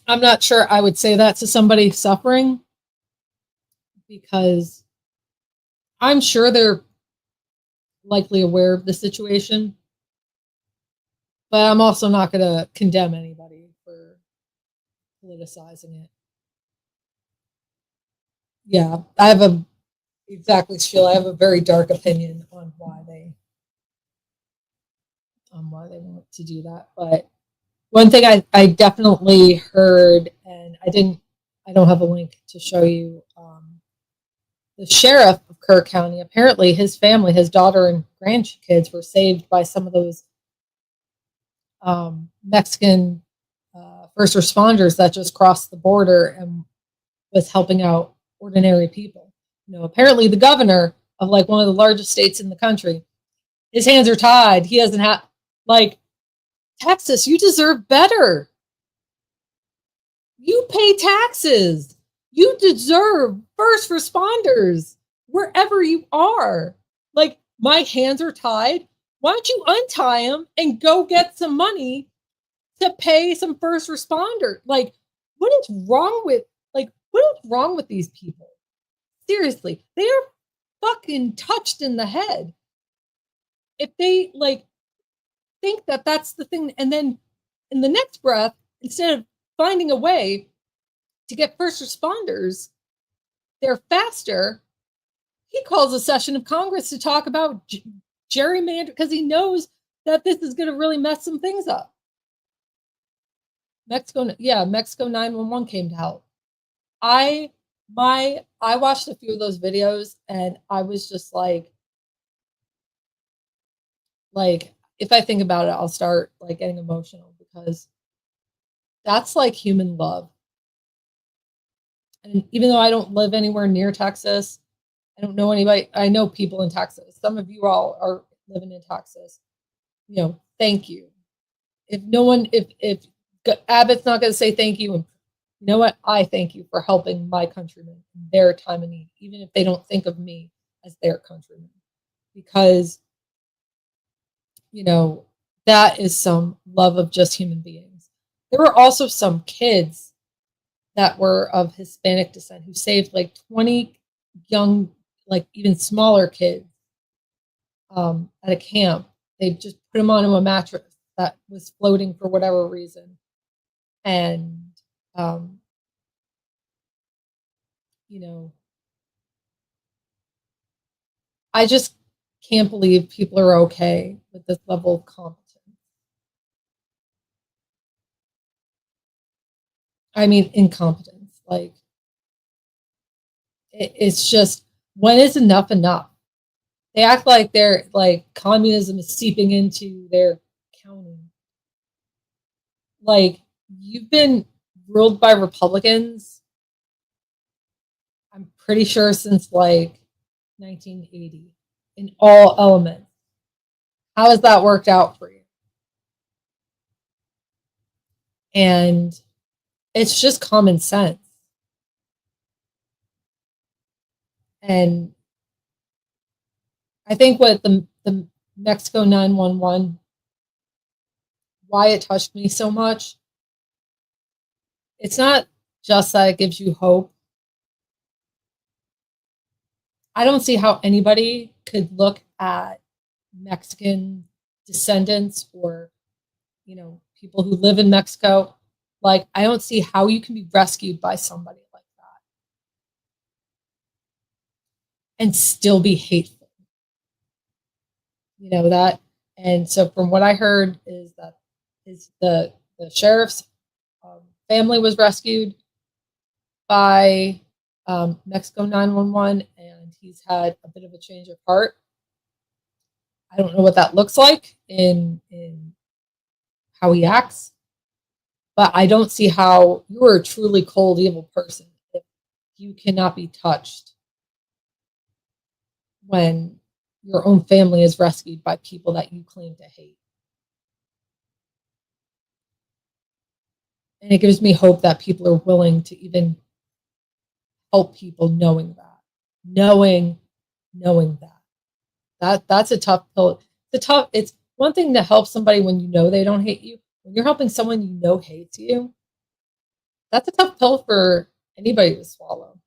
not sure I would say that to somebody suffering, because I'm sure they're likely aware of the situation, but I'm also not going to condemn anybody for politicizing it. Yeah, I have a exactly, Sheila. I have a very dark opinion on why they want to do that. But one thing I definitely heard, and I don't have a link to show you. The sheriff of Kirk County, apparently his family, his daughter and grandkids were saved by some of those Mexican first responders that just crossed the border and was helping out ordinary people. You know, apparently the governor of like one of the largest states in the country, his hands are tied. He doesn't have, like, Texas, you deserve better. You pay taxes. You deserve first responders wherever you are. Like, my hands are tied. Why don't you untie them and go get some money to pay some first responder? Like, what is wrong with these people? Seriously, they are fucking touched in the head. If they like think that that's the thing, and then in the next breath, instead of finding a way to get first responders there faster, he calls a session of Congress to talk about gerrymander, because he knows that this is going to really mess some things up. Mexico 911 came to help. I watched a few of those videos, and I was just like if I think about it, I'll start like getting emotional, because that's like human love. And even though I don't live anywhere near Texas, I don't know anybody. I know people in Texas. Some of you all are living in Texas. You know, thank you. If no one, if Abbott's not going to say thank you, and you know what, I thank you for helping my countrymen in their time of need, even if they don't think of me as their countrymen, because you know that is some love of just human beings. There were also some kids that were of Hispanic descent who saved like 20 young, like even smaller kids at a camp. They just put them onto a mattress that was floating for whatever reason. And, you know, I just can't believe people are okay with this level of competence. I mean, incompetence. Like, it's just, when is enough enough? They act like they're like communism is seeping into their county. Like, you've been ruled by Republicans, I'm pretty sure, since like 1980 in all elements. How has that worked out for you? And it's just common sense. And I think what the Mexico 911, why it touched me so much, it's not just that it gives you hope. I don't see how anybody could look at Mexican descendants or, people who live in Mexico. Like, I don't see how you can be rescued by somebody like that and still be hateful. That. And so from what I heard is that the sheriff's family was rescued by Mexico 911, and he's had a bit of a change of heart. I don't know what that looks like in how he acts, but I don't see how you are a truly cold, evil person if you cannot be touched when your own family is rescued by people that you claim to hate. And it gives me hope that people are willing to even help people knowing that's a tough pill. It's one thing to help somebody when you know they don't hate you. When you're helping someone you know hates you, that's a tough pill for anybody to swallow.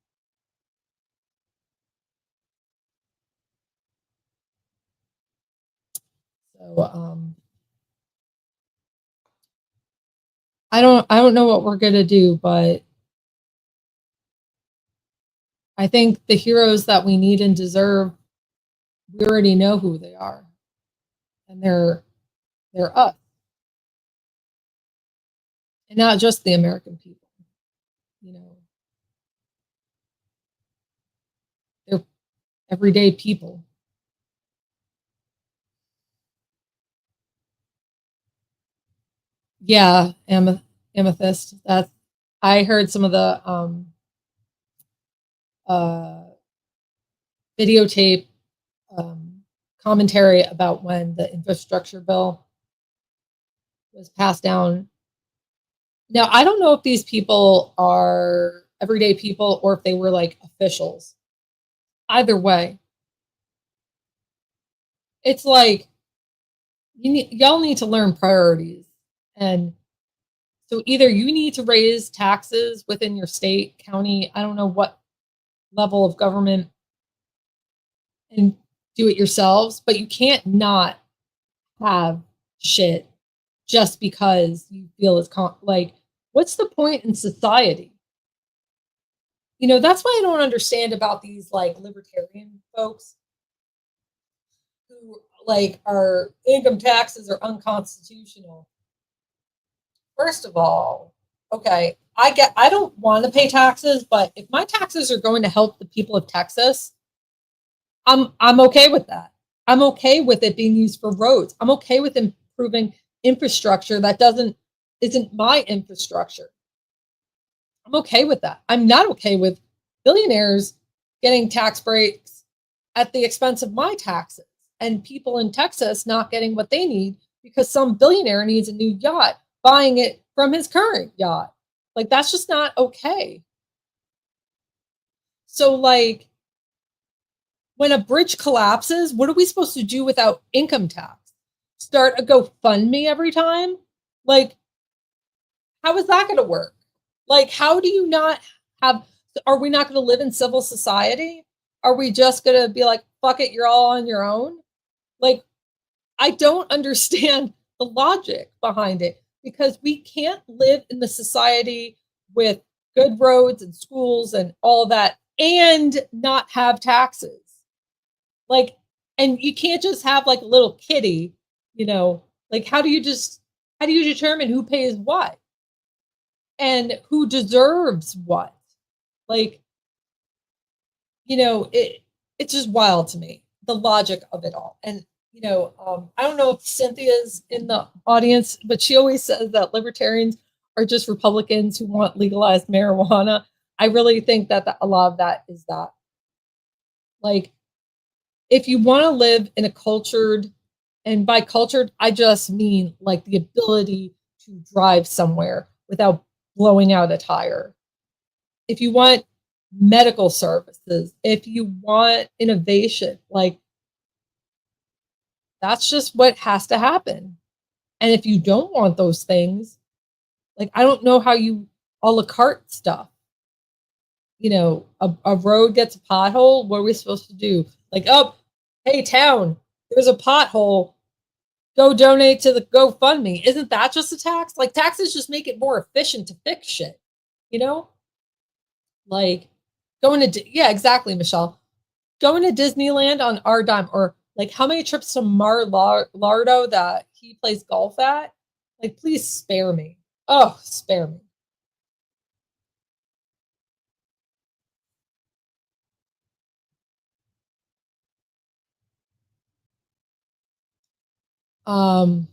So I don't know what we're gonna do, but I think the heroes that we need and deserve, we already know who they are, and they're us, and not just the American people. You know, they're everyday people. Yeah, amethyst. That's I heard some of the uh, videotape commentary about when the infrastructure bill was passed down. Now, I don't know if these people are everyday people or if they were like officials. Either way, it's like y'all need to learn priorities. And so either you need to raise taxes within your state, county, I don't know what level of government, and do it yourselves, but you can't not have shit just because you feel it's like, what's the point in society? That's why I don't understand about these like libertarian folks who like our income taxes are unconstitutional. First of all, okay, I don't want to pay taxes, but if my taxes are going to help the people of Texas, I'm okay with that. I'm okay with it being used for roads. I'm okay with improving infrastructure that isn't my infrastructure. I'm okay with that. I'm not okay with billionaires getting tax breaks at the expense of my taxes and people in Texas not getting what they need because some billionaire needs a new yacht, buying it from his current yacht. Like, that's just not okay. So, like, when a bridge collapses, what are we supposed to do without income tax? Start a GoFundMe every time? Like, how is that going to work? Like, how do you not have, are we not going to live in civil society? Are we just going to be like, fuck it, you're all on your own? Like, I don't understand the logic behind it because we can't live in the society with good roads and schools and all that and not have taxes. Like, and you can't just have like a little kitty, like how do you determine who pays what and who deserves what? Like, it's just wild to me, the logic of it all. And I don't know if Cynthia's in the audience, but she always says that libertarians are just Republicans who want legalized marijuana. I really think that a lot of that is that. Like, if you want to live in a cultured, and by cultured, I just mean like the ability to drive somewhere without blowing out a tire. If you want medical services, if you want innovation, like that's just what has to happen. And if you don't want those things, like I don't know how you a la carte stuff. A road gets a pothole. What are we supposed to do? Like, oh, hey, town, there's a pothole. Go donate to the GoFundMe. Isn't that just a tax? Like, taxes just make it more efficient to fix shit, you know? Like, yeah, exactly, Michelle. Going to Disneyland on our dime, or like, how many trips to Lardo that he plays golf at? Like, please spare me. Oh, spare me. Um,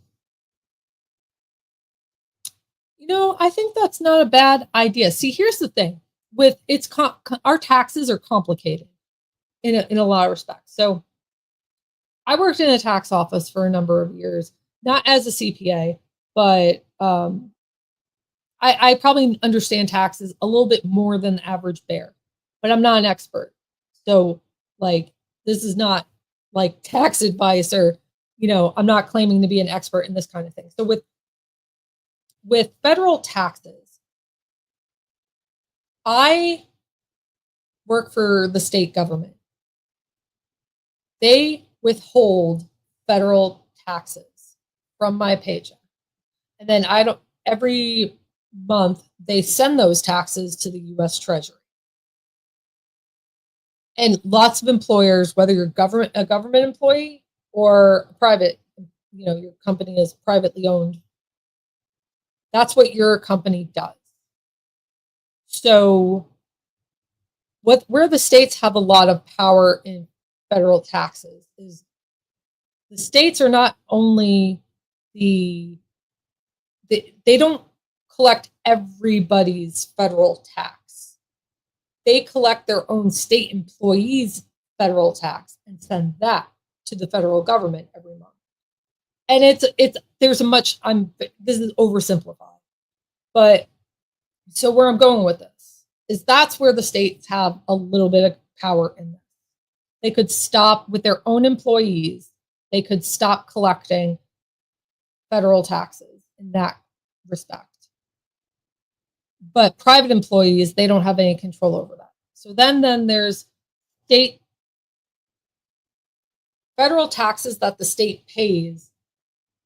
I think that's not a bad idea. See, here's the thing with our taxes are complicated in a lot of respects. So I worked in a tax office for a number of years, not as a CPA, but I probably understand taxes a little bit more than the average bear, but I'm not an expert. So, like, this is not like tax advice, or I'm not claiming to be an expert in this kind of thing. So with federal taxes, I work for the state government. They withhold federal taxes from my paycheck. And then every month they send those taxes to the US Treasury. And lots of employers, whether you're a government employee or private, your company is privately owned, that's what your company does. So where the states have a lot of power in federal taxes is the states are not only they don't collect everybody's federal tax. They collect their own state employees' federal tax and send that to the federal government every month. And this is oversimplified. But so where I'm going with this is that's where the states have a little bit of power in this. They could stop with their own employees. They could stop collecting federal taxes in that respect. But private employees, they don't have any control over that. So then there's federal taxes that the state pays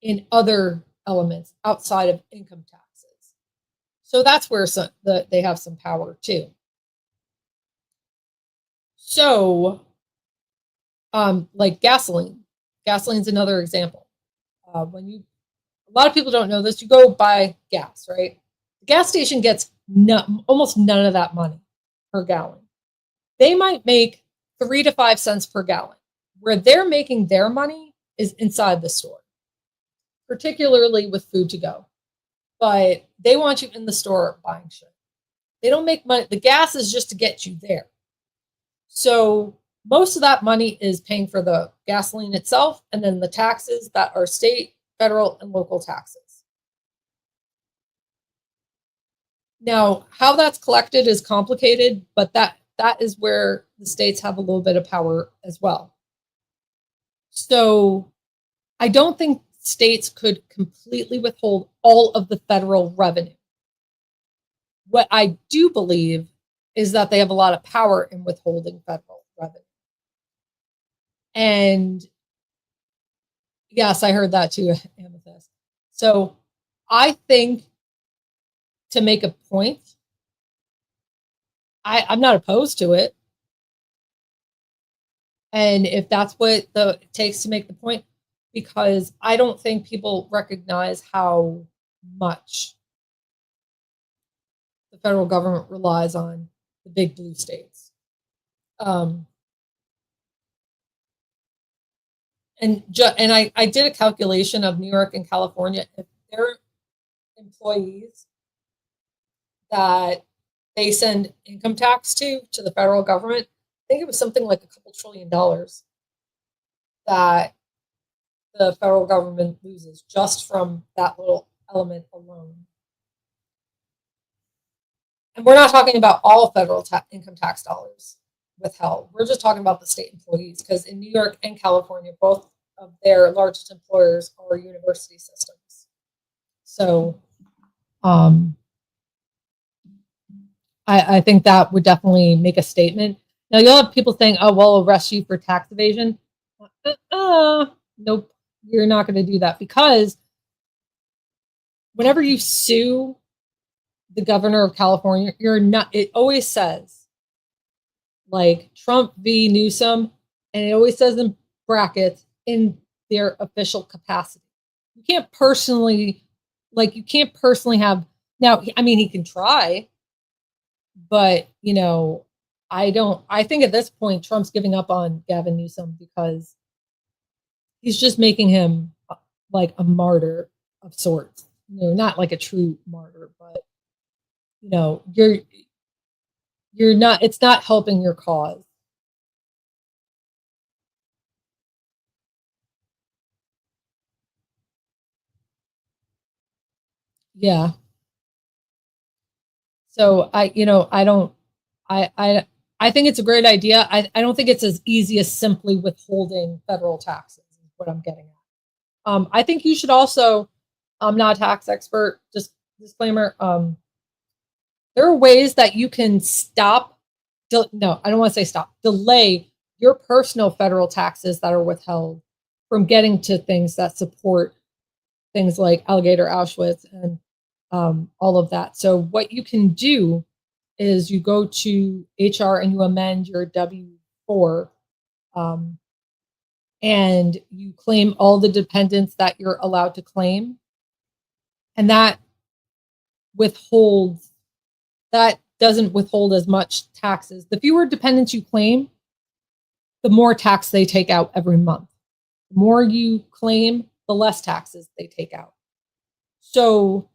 in other elements outside of income taxes. So that's where they have some power too. So, like gasoline. Gasoline's another example. A lot of people don't know this, you go buy gas, right? The gas station gets almost none of that money per gallon. They might make 3 to 5 cents per gallon. Where they're making their money is inside the store, particularly with food to go. But they want you in the store buying shit. They don't make money. The gas is just to get you there. So most of that money is paying for the gasoline itself, and then the taxes that are state, federal, and local taxes. Now, how that's collected is complicated, but that is where the states have a little bit of power as well. So I don't think states could completely withhold all of the federal revenue. What I do believe is that they have a lot of power in withholding federal revenue. And yes, I heard that too, Amethyst. So I think to make a point, I'm not opposed to it. And if that's what it takes to make the point, because I don't think people recognize how much the federal government relies on the big blue states. And I did a calculation of New York and California. If their employees that they send income tax to the federal government, I think it was something like a couple $1 trillion that the federal government loses just from that little element alone. And we're not talking about all federal income tax dollars withheld. We're just talking about the state employees, because in New York and California, both of their largest employers are university systems. So I think that would definitely make a statement. Now, you'll have people saying, oh, well, I'll arrest you for tax evasion. Nope, you're not going to do that, because whenever you sue the governor of California, you're not, it always says like Trump v. Newsom, and it always says in brackets, in their official capacity. You can't personally have, now, I mean, he can try, but, I think at this point, Trump's giving up on Gavin Newsom, because he's just making him like a martyr of sorts. Not like a true martyr, but, you're not, it's not helping your cause. Yeah. So I think it's a great idea. I don't think it's as easy as simply withholding federal taxes, is what I'm getting at. I think you should also, I'm not a tax expert, just disclaimer. There are ways that you can no, I don't want to say stop, delay your personal federal taxes that are withheld from getting to things that support things like Alligator Auschwitz and all of that. So what you can do is you go to HR and you amend your W-4, and you claim all the dependents that you're allowed to claim. And that doesn't withhold as much taxes. The fewer dependents you claim, the more tax they take out every month. The more you claim, the less taxes they take out. So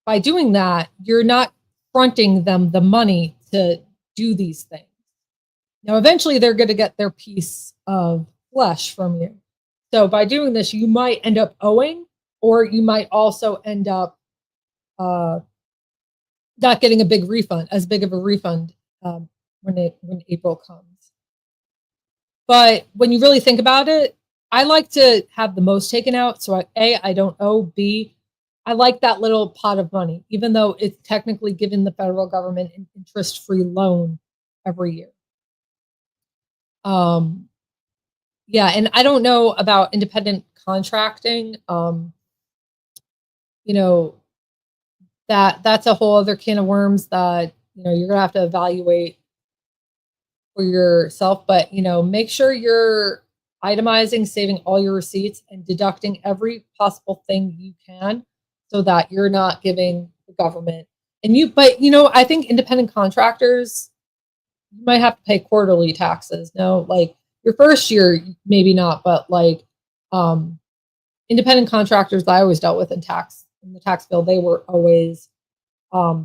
by doing that, you're not fronting them the money to do these things. Now, eventually they're going to get their piece of flesh from you. So by doing this, you might end up owing, or you might also end up not getting as big of a refund when April comes. But when you really think about it, I like to have the most taken out. So I don't owe. B, I like that little pot of money, even though it's technically giving the federal government an interest-free loan every year. Yeah, and I don't know about independent contracting. That's a whole other can of worms that you're gonna have to evaluate for yourself. But make sure you're itemizing, saving all your receipts, and deducting every possible thing you can, so that you're not giving the government. But I think independent contractors, you might have to pay quarterly taxes. No, like your first year, maybe not, but like independent contractors I always dealt with in the tax bill, they were always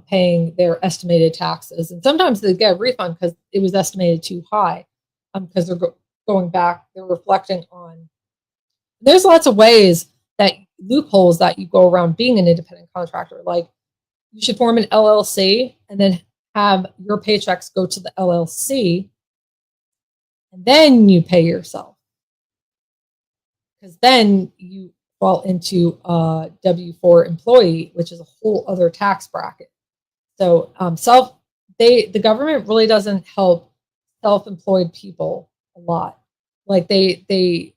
paying their estimated taxes. And sometimes they get a refund because it was estimated too high, because they're going back, they're reflecting on. There's lots of ways, that loopholes that you go around being an independent contractor. Like, you should form an LLC and then have your paychecks go to the LLC, and then you pay yourself, because then you fall into a W-4 employee, which is a whole other tax bracket. So the government really doesn't help self-employed people a lot. Like a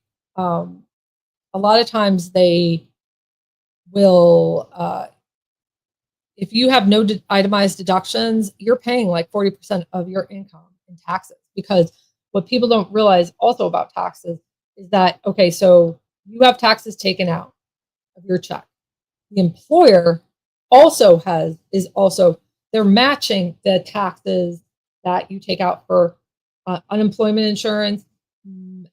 lot of times they will, if you have no itemized deductions, you're paying like 40% of your income in taxes. Because what people don't realize also about taxes is that, okay, so you have taxes taken out of your check. The employer they're matching the taxes that you take out for unemployment insurance,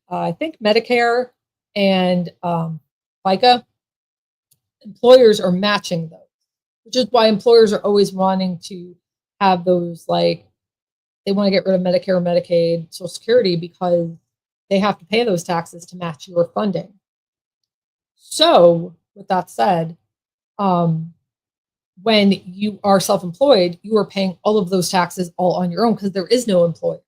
I think Medicare, and FICA. Employers are matching those, which is why employers are always wanting to have those, like, they want to get rid of Medicare, Medicaid, Social Security, because they have to pay those taxes to match your funding. So with that said, when you are self-employed, you are paying all of those taxes all on your own because there is no employer.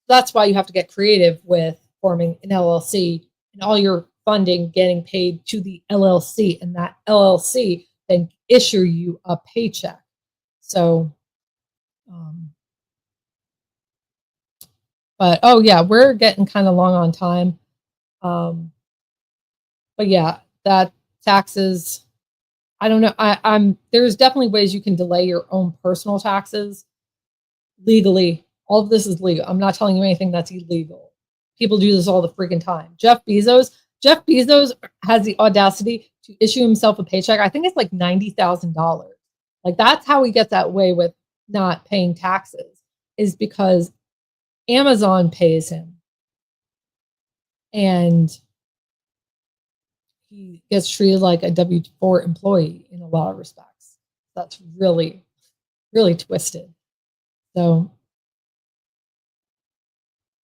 That's why you have to get creative with forming an LLC and all your funding getting paid to the LLC, and that LLC then issue you a paycheck. So, but oh yeah, we're getting kind of long on time. But yeah, that taxes, I don't know. There's definitely ways you can delay your own personal taxes legally. All of this is legal. I'm not telling you anything that's illegal. People do this all the freaking time. Jeff Bezos has the audacity to issue himself a paycheck. I think it's like $90,000. Like that's how he gets that way with not paying taxes, is because Amazon pays him and he gets treated like a W-4 employee in a lot of respects. That's really, really twisted. So,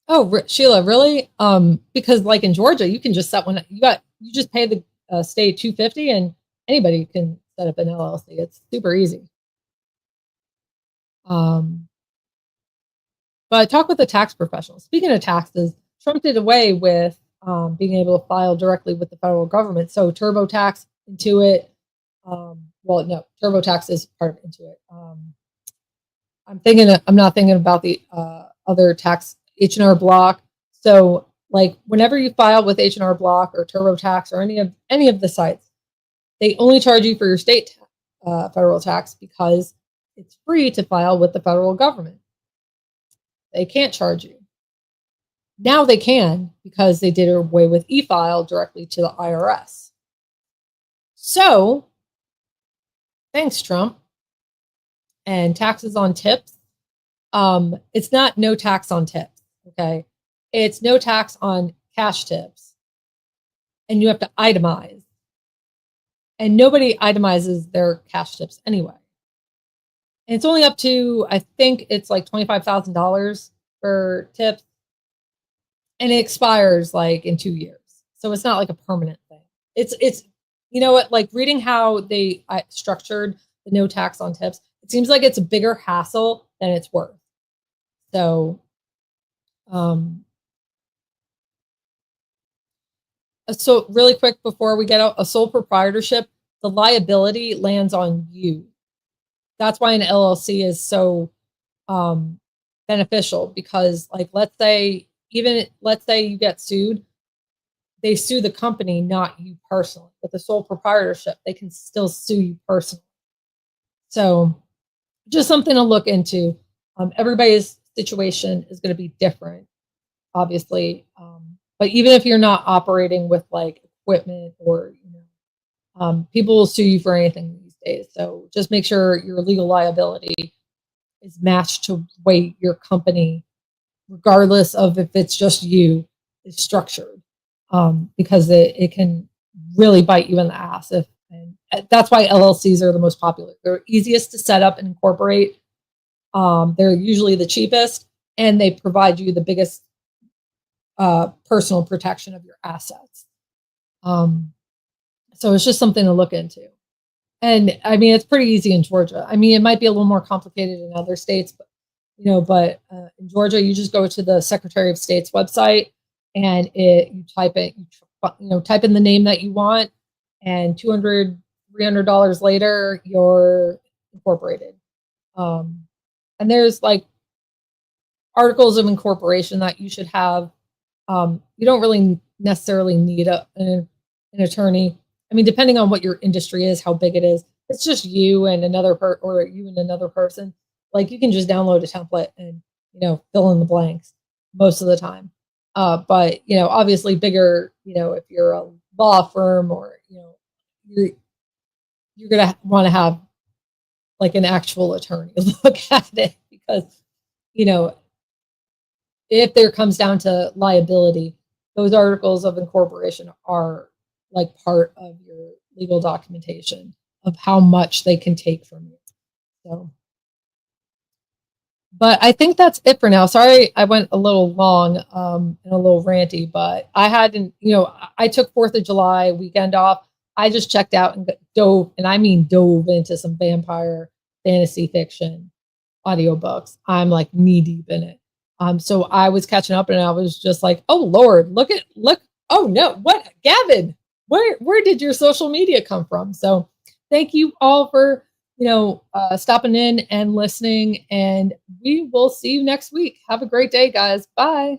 oh, Sheila, really? Because like in Georgia, you can just set one. You just pay the state $250, and anybody can set up an LLC. It's super easy. But talk with a tax professional. Speaking of taxes, Trump did away with being able to file directly with the federal government. So TurboTax, Intuit. Well, no, TurboTax is part of Intuit. I'm not thinking about the other tax, H&R Block. So like whenever you file with H&R Block or TurboTax or any of the sites, they only charge you for your state federal tax because it's free to file with the federal government. They can't charge you. Now they can, because they did away with e-file directly to the IRS. So thanks, Trump. And taxes on tips. It's not no tax on tips, okay? It's no tax on cash tips. And you have to itemize. And nobody itemizes their cash tips anyway. And it's only up to, I think it's like $25,000 for tips. And it expires like in 2 years. So it's not like a permanent thing. It's you know what, like reading how they structured the no tax on tips, it seems like it's a bigger hassle than it's worth. So, so really quick before we get out, a sole proprietorship, the liability lands on you. That's why an LLC is so beneficial, because like let's say you get sued, they sue the company, not you personally. With the sole proprietorship, they can still sue you personally. So just something to look into. Everybody's situation is going to be different, obviously. But even if you're not operating with like equipment or, people will sue you for anything these days. So just make sure your legal liability is matched to the way your company, regardless of if it's just you, is structured. Because it can really bite you in the ass. And that's why LLCs are the most popular. They're easiest to set up and incorporate. They're usually the cheapest, and they provide you the biggest personal protection of your assets. So it's just something to look into. And I mean, it's pretty easy in Georgia. I mean, it might be a little more complicated in other states, but in Georgia, you just go to the Secretary of State's website, and you type in the name that you want, and $200, $300 later, you're incorporated. And there's like articles of incorporation that you should have. You don't really necessarily need an attorney. I mean, depending on what your industry is, how big it is, it's just you and another person. Like you can just download a template and, fill in the blanks most of the time. But, obviously bigger, if you're a law firm or, you're going to want to have like an actual attorney look at it, because, if there comes down to liability, those articles of incorporation are like part of your legal documentation of how much they can take from you. So, but I think that's it for now. Sorry, I went a little long and a little ranty, but I took 4th of July weekend off. I just checked out and dove, and I mean dove into some vampire fantasy fiction audiobooks. I'm like knee deep in it. So I was catching up and I was just like, oh Lord, look. Oh no, what Gavin, where did your social media come from? So thank you all for, stopping in and listening, and we will see you next week. Have a great day, guys. Bye.